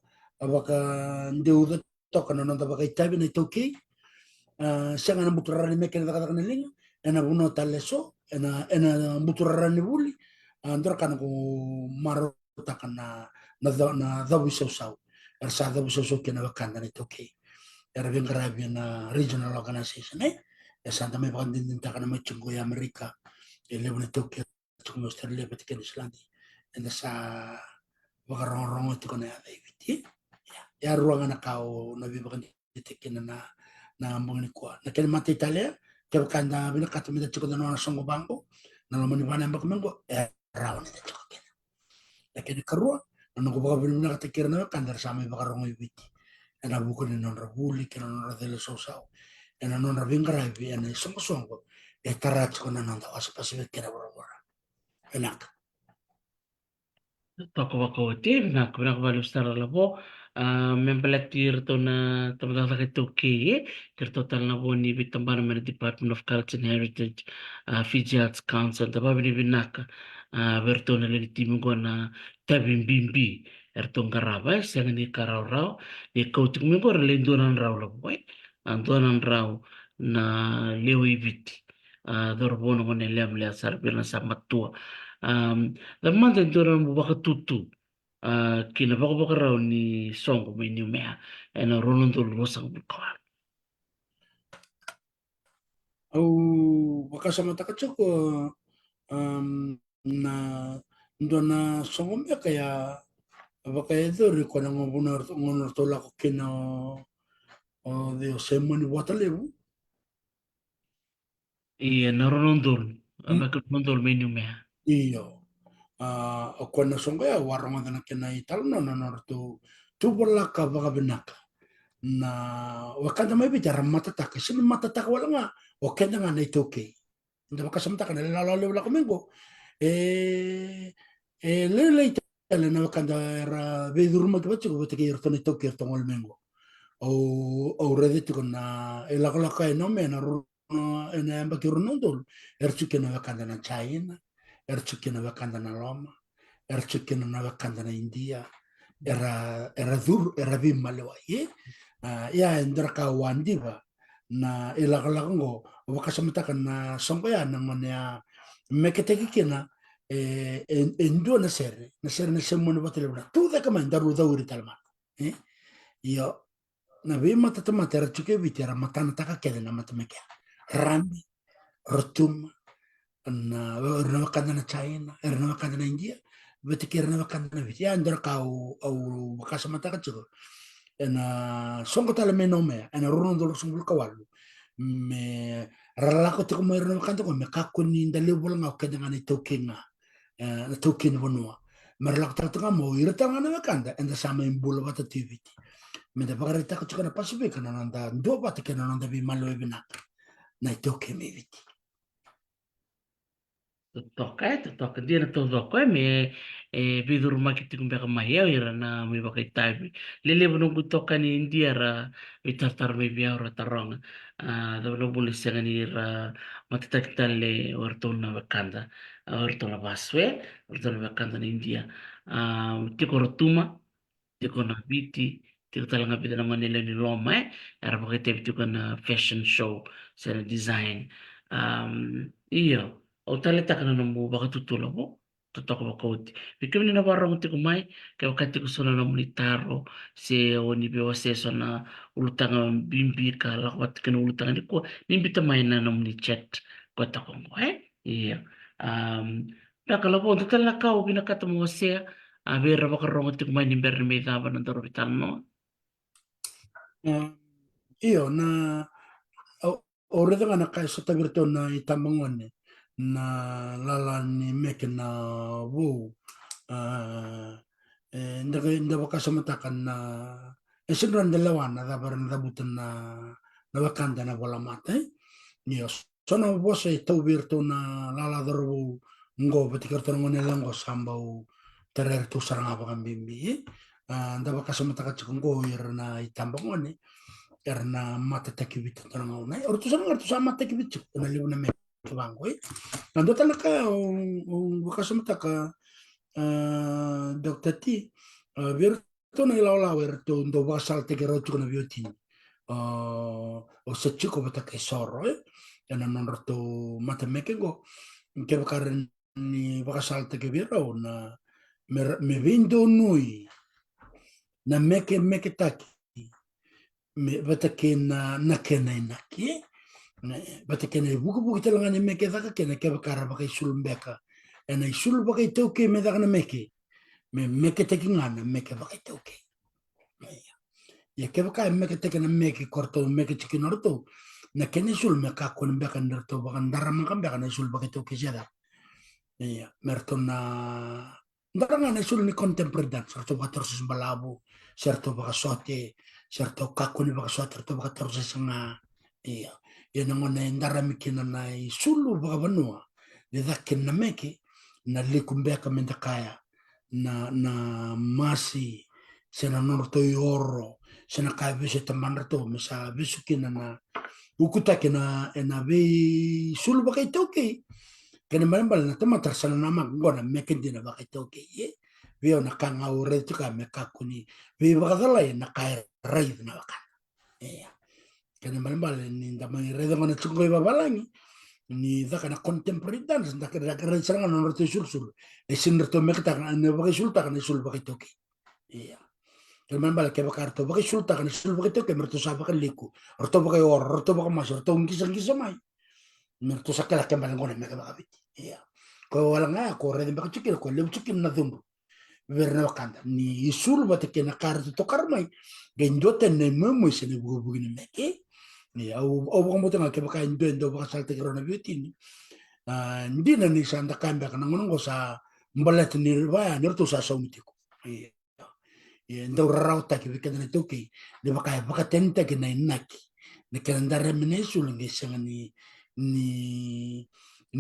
ndeuda toka na nanda baka itabi na toki sanga na muturara me kene kata linga ena buno taleso ena muturara ni buli andra kana ko maro takana na dabu sau ersa dabu sau kena bakanda ni toki era vingravi na regional organization ya santa me bandin takana me chungo ya Amerika ele wona Tokyo chungo Australia petiken Islandi enda sa wakarong itu kana ya viti ya ruanga na kao na bibakan tekena na mongni kwa na kel mate Italia ke kanda bina kata me chiko na songo bango na lo mani bana mbak mengo rawan ita chiko kena lakini karua na ko baka bina kata kirna kandar sama wakarong viti ena buku ni non rabuli kena non radele sosau ena non ravingravi ena songo songo tarat ko na non tawas pasibe kera bora enak
Toko wakoti na kuna kwa stara labo mempelectir to na teman-teman itu ke tertotal na bo ni bitambana mana Department of Culture and Heritage Fiji Arts Council taba bini binaka berto na lili timu ko na tabim bimbi ertong karaba siang ni karau rau ni kau tu mi ko lendonan rau labo andonan rau na lewi biti dorbono ko ne lem le asar birna sama tua lamang tentu orang buka tutu kina baka raw ni songo may ni mea ena ronon to losang bukawal.
au wakasama takachoko na ndo na songo me kaya baka edori ko na ngonor to la ko kino de semoni watalebu
Iya na ronon to baka ronon to may ni mea.
iyo ko na songo ya warama na kena ital no no tu bola ka baka benaka na wakanda mai bicara matataka sini matataka wala nga wakenda nga na itoke nda wakasamta kana la wala komengo lele itala na wakanda era veduruma ke bacho bote ke irtone itoke irtongol mengo au redeti kona la ka no me na ena amba ki runondol erchuke na wakanda na China erchuke na wakanda na Roma erchuke na wakanda na India era era vimalewa ya endra ka wandiva na ilakalango wakasamata na songo ya na mania meketeki kina endo na sere na semone batele na tu da kama ndaru da uri talma yo na be mata tama tera chuke vitera matana taka kede na mata meke rami rotum na wakanda na China na wakanda na India betikira na wakanda na viti ya endra ka au wakasamata ka chuko ena songo tala me no me ena rono do sungul kawalu me rala ko te ko mo rono kanto ko me kakuni ndale bol nga ka dengan itu kinga na token bonua me rala ko ta mo ira ta ngana kanda enda sama imbul bata tv me da bagara ta ko na pasibe kana nanda ndo bata kana nanda bi malo ebina na itu me viti
Toka dia na to doko me vidur makiti kumbeka mahia ira na me baka tabi lele bono butoka ni India ra vitartar me bia ora tarong da bono buli sengani ra matita kita le orto na bakanda orto na baswe orto na bakanda ni India tiko rotuma tiko na biti tiko talanga bida na manila ni Roma era baka tabi tiko na fashion show sa design iyo o tale taka na mo baka tutula mo tutok ba koti bikim ni nabarang ti kumai kaya wakati ko suna na monitaro si o ni bewa seso na ulutang bimbi ka lakwat ka na ulutang ni ko bimbi tamay na nam ni chat ko ta ko mo iya nakala po total na ka o binakata mo siya abira baka rongo ti kumai ni berni may taba ng dorobitan mo
iyo na ore da na kai sota virto na itamangone na lala ni meke na wo nda baka samatakan na esigran dalawa na da baran da butan na wakanda na bola mate niyo sono bose tau virto na lala dorbo ngo betikarto ngone lango sambau terer tu sarang apa kan bimbi nda baka samatakan cikongo na itambangone karena mata takibit tanang una orto sama takibit na liw na me bango nando talaka wakasama taka Dr. T verto na ilaw verto ndo basal tegero chuko na biotin o sa chuko bata kay soro yana non orto mata mekego ke bakaran ni bakasal tegero na me vindo nui na meke taki me batakin na kenay na ki batakin ay buku talangan ni meke daka kena ke bakara bakai sulmbeka ena isul bakai toke me daka na meke me meke tekingana meke bakai toke ya ke bakai meke tekena meke korto meke chikinorto na kene sul me ka kon beka nderto bakan darama kan beka na sul bakai toke jada iya merto na ndaranga na sul ni contemporary dance certo baka terus balabu certo baka sote certo kakuni baka sote certo baka terus sanga iya ya nangona ndara mikina na sulu baka banua de dakin na meke na likumbeka mendakaya na masi sena norto yoro sena kai bise tamanrato misa bisukina na ukuta kena ena be sulu baka itoke kena malambal na tamatar sana nama ngona meke dina baka itoke ye veo na kanga ure tuka meka kuni ve baka dalay na kai raid na baka iya kena malambal ni ndamay redo ngona chungoy babalangi ni daka na contemporary dance daka daka saranga no norte sul e sinrto mekta na baka sulta kana sul baka itoke iya kena malambal ke baka arto baka sulta kana sul baka itoke merto sa baka liku orto baka or orto baka mas orto ngisa mai merto sa kala ke malangona meka baka biti iya ko wala nga ko redo baka chikil ko lew chikil na dumbu verna kanda ni isul bate ke na karto to karmai genjote ne memo sene bugu ni meke ni au baka mo tanga ke baka ndo baka salte krona beauty ni ndi na ni sanda kamba kana ngono sa mbalet ni ba ni to sa saumtiko e ndo rauta ke bika na toki de baka tenta ke na inaki ne ke andare menesul ngi sanga ni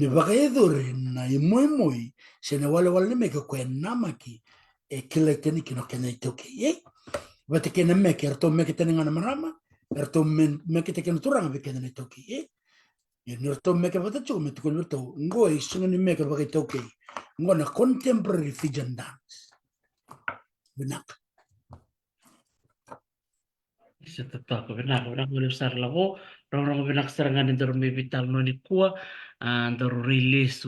baka edore na imoi se ne wale me ke ko namaki e kile teni kino ke na toki e bate ke na me ke erto me ke teni ngana marama erto me ke te ke turanga bika na toki e nurto meke bata chuko me tuko nurto ngo e sunga ni meke baka toke ngo na contemporary Fijian dance benak
Isa totoo benar orang boleh besar lago orang benak serangan yang dormi vital no ni kuah doro release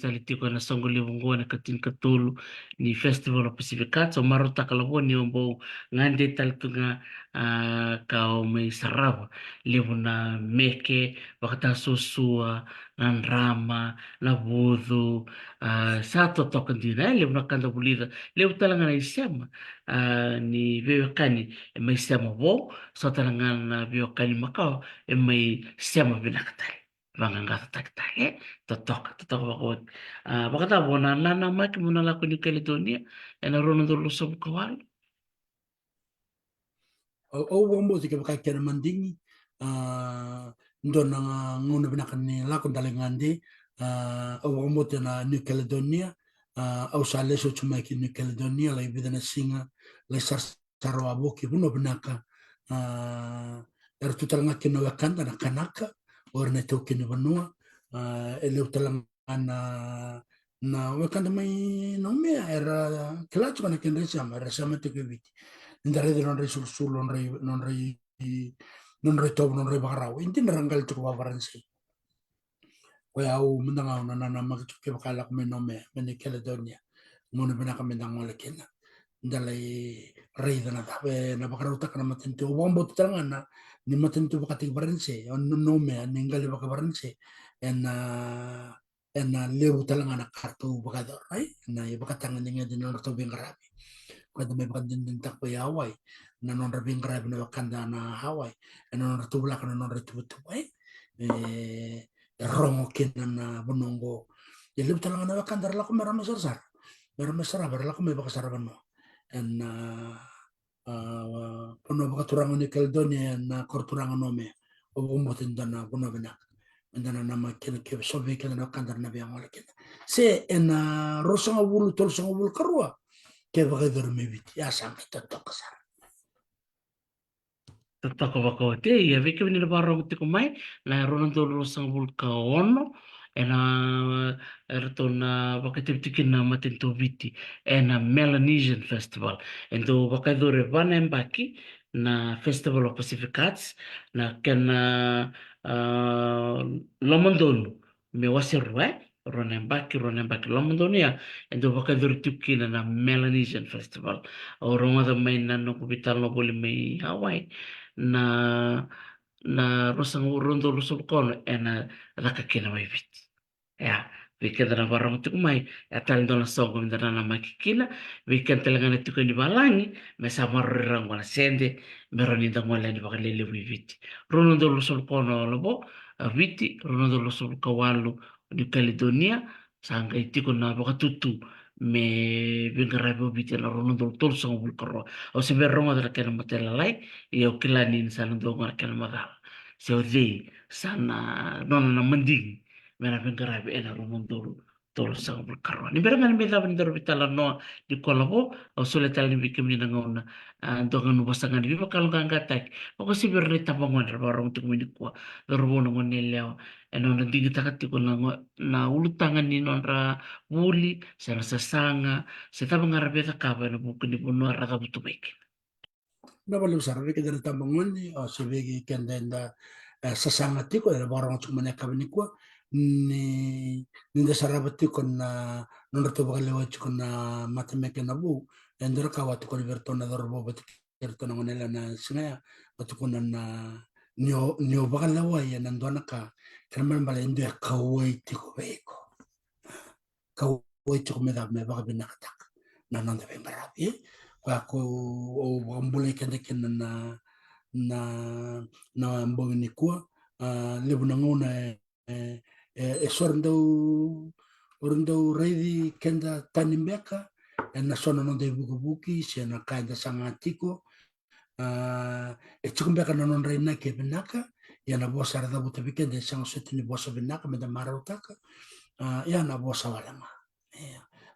dari tiko na songo libungo na katin katulu ni festival of Pacificat so maruta kalabo ni ombo ngande tal tunga kau may sarava libu na meke wakata susua nan rama na budu sa totokan din libu na kanda bulida libu talaga na isema ni vevekani may sema wo so talangan biokani makao may sema binakatal banganga tataktal totok bakot bakata bona nana mak muna lako ni Caledonia naroon dulu sa bukawal
o wombo tike baka kena mandingi ndo na ngone benakan ni lakon dalengande o wombo tena New Caledonia au sale so chuma ki New Caledonia la ibidana singa la sarwa boki huno benaka er tutalanga kino wakanda na kanaka orne toki ni vanua ele utalanga na wakanda mai no me era klacho kana kende sama te ke viti ndare de non re sul non re top non re barau intin rangal tu baransi ko ya u mendanga na na ma ke bakala ko no me ne Caledonia mon bena ka mendang wala kena ndalai rei na tabe na bakara utak na matento bombo tutanga na ni matento bakati baransi on no me ningali baka baransi en lebu talanga na kartu bakador ai na bakatanga ninga de non to bengarabi kada may bakandin tak pa Hawaii na non rabing grabe na wakanda na Hawaii na non ratubla ka na non ratubay rongo kina na bunongo yelib talaga na wakanda rala ko marama sarsar marama saraba rala ko may bakasaraban mo and puno bakaturangan ni Caledonia na korturangan nome o bumutin na puno benak andana nama kena ke sobe kena na wakanda na biyang wala kena se en rosanga bulu tol sanga bulu karua ke baka dormi biti ya sampai totok kasar
totok bakot ya veke ni barong ti kumai la roon dulu sang bulkaono ertona bakatiptikin na matento viti Melanesian Festival ento bakadore vana embaki na Festival of Pacific Arts na kena Lomondonu me wasirwe Ronembaki Lomondonu ya ento bakadore tipkina na Melanesian Festival orang ada mainan no kubital no boleh mai Hawaii na rosang urundo lusul kono ena rakakina mai vit. Ya, weekend na barang tu mai atal dona songo mindana na makikila weekend telangana tu ni balangi mesa marrang wala sende meroni da ngwala ni bakalele viti. Rundo lusul kono lobo viti rundo lusul kawalu ni Caledonia sanga itiko na bakatutu me bingarabe viti na rundo tol songo bulkaro. O se verrongo da kana matela lai e o kilani sana do ngara kana magala. Se o dei sana nona na mending mena bingarabe ena rundo tol songo bulkaro. Ni beranga ni beda bendoro bitala no di kolabo o sole tali bikim ni ngona dongan no basanga ni bakal gangatak. O si berne tabangon barong tu mini kwa robono ngoneleo eno na digi takati ko na ulutangan ni nonra wuli sana sasanga se tabang arabe ta kaba na buku ni puno araga butu beke.
Na balu sarve ke dari tambangon ni o sebegi kendenda sasangati ko era barang cuma ne kabini ko ni ninda sarabati ko na nonra to bakal lewat ko na matemeke na bu endera kawat ko liberto na dorbo bat kerto na ngonela na singa batu ko na nyo bakal lewat ya nandona ka kerman bala endo ya kawai tiko beko kawai tiko me da me bakal binatak na nanda bembarabi ako o ambule kende kena na mbongi ni kua lebu na ngona sorndo reidi kenda tani meka na sona no de buki se na kaida sangatiko chikum beka na non reina ke benaka ya na bosa rada buta bikende sang sutini bosa benaka me da marutaka ya na bosa walama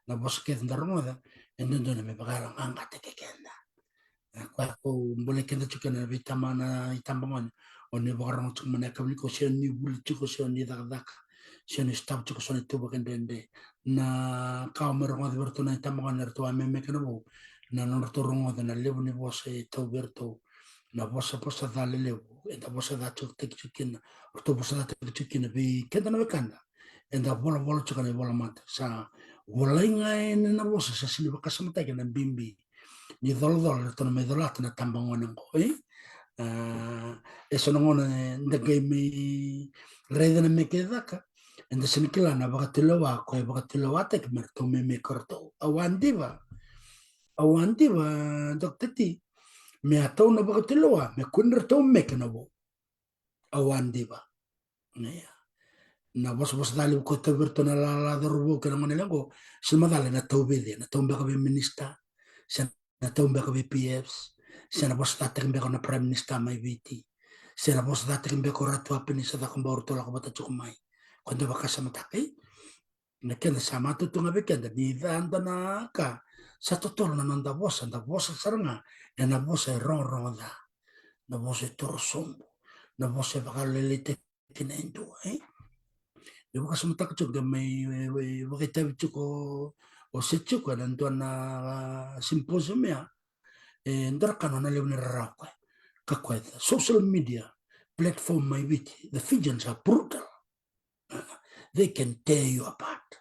na bosa ke ndarmoda endo me bagala anga te kenda kwa ko mbole kenda chukena vitamana itambangon oni barang chuk mana kabli ko sen ni bul chuko sen ni dak sen stab chuko sen to bakende na kamer ngod berto na itambangon erto ameme kenabo na non to rongo na lebu ni bose to berto na bosa posa da lebu enda bosa da chuk tek chukina orto bosa da tek chukina bi kenda na bekanda enda bola chukana bola mat sa bola inga na bosa sa sini bakasamata kena bimbi ni dol to me dolat na tambangon ngo e sono ngone ndege mi redena me kedaka ende sinikila na bagatilo wa ko bagatilo wa tek merto me korto awandiva doktati me atau na bagatilo wa me kunner to me kenabo awandiva ne na bos dali ko to berto na la dorbo ke ngone lengo silmadale na to bede na to mbaka be minista na to mbaka be PFs sena bos dating beko na prime minister mai viti sena bos dating beko ratu apini sa takong baur tolak bata chukumai kwando baka sa matake na kenda sama tu tunga bekenda di danda na ka sa totol na nanda bosa saranga na bosa rong da na bosa torosombo na bosa baka lelite kinendo di baka sa matake chuk da may wakitabi chuko o sechuko nantuan na symposium ya ndara kanona lew ni rakwa kakwa social media platform my wit the Fijians are brutal they can tear you apart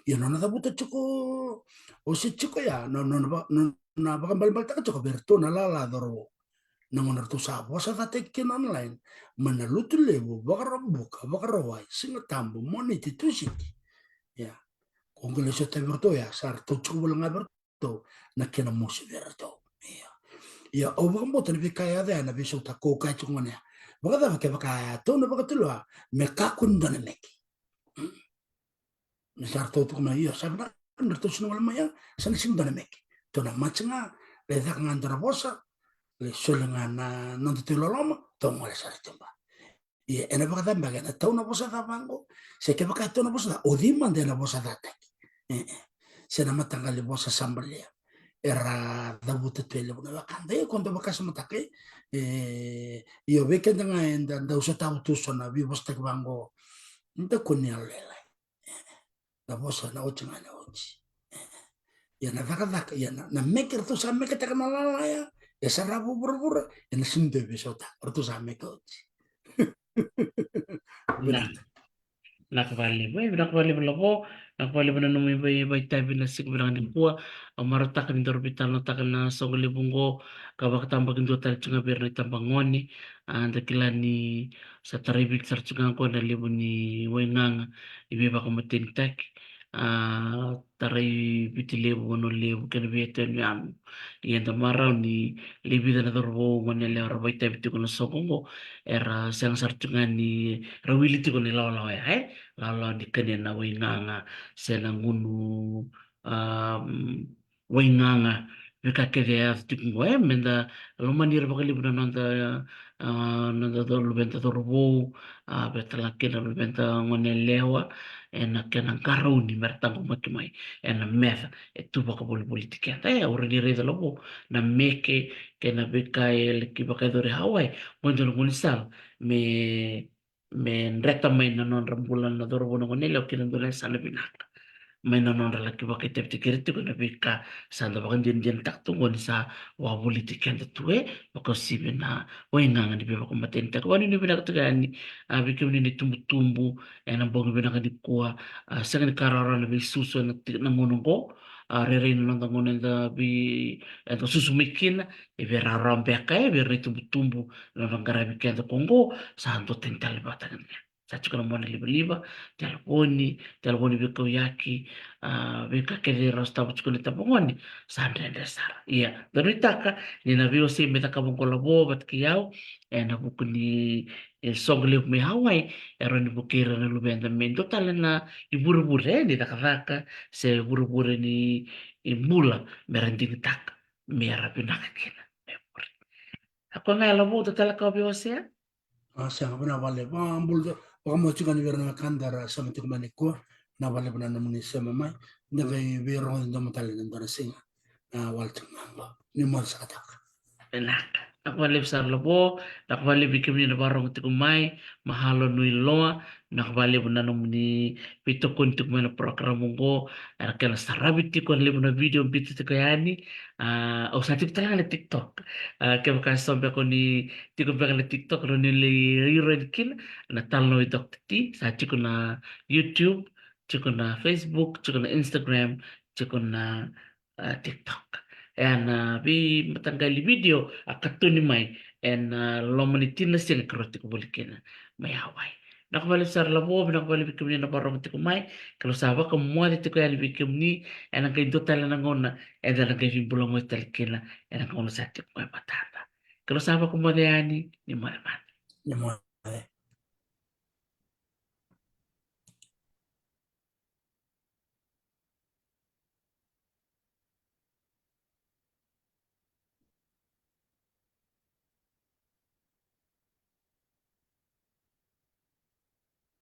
na buta chuko o se chuko ya no na bakambal balta chuko berto na la doro na ngona to sa bosa ta tekin online mana lutu lebu bakarabuka bakarawai singa tambo moniti tusiti ya kongole so te berto ya sar to chuko bala berto na kena mosi berto ya obambo tani vikaya da na biso ta ko ka chungone bagada ke bakaya to na bagatulwa me ka kundana meki na sarto to na yo sabna nderto sino wala maya san sindana meki to na machanga le dak ngandra bosa le solenga na non te loloma to mo le sartumba ye ena bagada bagada to na bosa da bango se ke bakaya to na bosa odima de na bosa da tek se na matanga le bosa sambalia era da buta tele una kande quando bakas matake io veke da usata tu sona vi bosta bango nda konni allela da bosa na ochi na ochi ya na vaka ya na meker tu sa meker ta na ya esa rabu burbur en sinde besota orto sa meker ochi
Nah, nakabali boy, nakabali lobo Nakuali ba na nung may tabi na sig bilang ni kuwa ang marata kan dorbital no takan na sogli bungo kabak tambak indo tal chunga bir ni tambangoni anda kila ni sa taribik sar chunga ko na libu ni wengang ibe ba ko matintak tarai biti lebu no lebu kan bete ni am yenda marau ni libi na dorbo ngone le rabai tabi tu kono sokongo era sang sar chunga ni rawili tu kono lawa ya lawa ni kene na wenganga sena ngunu wainganga veka kere tikungo menda lo manir bakali buna nanda nanda do lo benta do robo beta la kena lo benta ngone lewa ena kena karuni mertango makimai ena metha e tu baka boli politika ora ni reda lobo na meke kena beka ele ki baka dore hawai mondo ngoni sal me me reta mai na non rambulan na doro bono ngone lo kena dole sal binaka may nanon laki ba kay tepti kiriti ko na bika sa anda bakan din din takto ngon sa wabuli tikan tuwe bako sibe na o nga nga ni biba ko matenta ko ano ni binak to gani bikim ni tumbu en ang bong binak ni kuha sa kan karara na bi suso na ngunong ko re na nang ngunong da bi ento susumikin e vera rambe kay vera tumbu na nang garabi kaya kongo sa ando tental batan niya sa chuka na mo na liba-liba telefoni biko yaki bika kere rasta buchukuni tabongoni sandra sara iya dari taka ni na vio si meta kabong kolabo bat kiyao na bukuni sogle me hawai ni bukira na lubenda mendo tala na iburu-buru ni takavaka se buru-buru ni imula merending taka mera pinaka kina ako nga labo tala ka biosea
Siya nga na wale bambul baka mo chika ni verna kandara sa mati kumani ko na wale bana na muni sa mamay na kay vero na matali ng darasinga na wal tumamba ni mo sa atak.
Enak. Ako alip sa labo, nakabali bikim ni nabarong tikumay, mahalo nui loa, nakabali mo na nung ni pito kun tikumay na program ko, kaya nasarabit ti ko alip na video bito ti kayani, o sa tik talaga na TikTok. Kaya makasabi ako ni tikumay na TikTok, ro nili re-read kin, natalo ito ti, sa tiko na YouTube, tiko na Facebook, tiko na Instagram, tiko na TikTok. And vi matanggali video akatuni mai and lomani tina sila karoti ko bulikina may hawai nakabalik sa labo nakabalik bikim ni na parang tiko mai kalau sahabat kamu ada tiko yang bikim ni and ang kayo tala na ngona and ang kayo bulong mo talikina and ang kono sa tiko may patata kalau sahabat kamu ada yani ni mo naman
Ni mo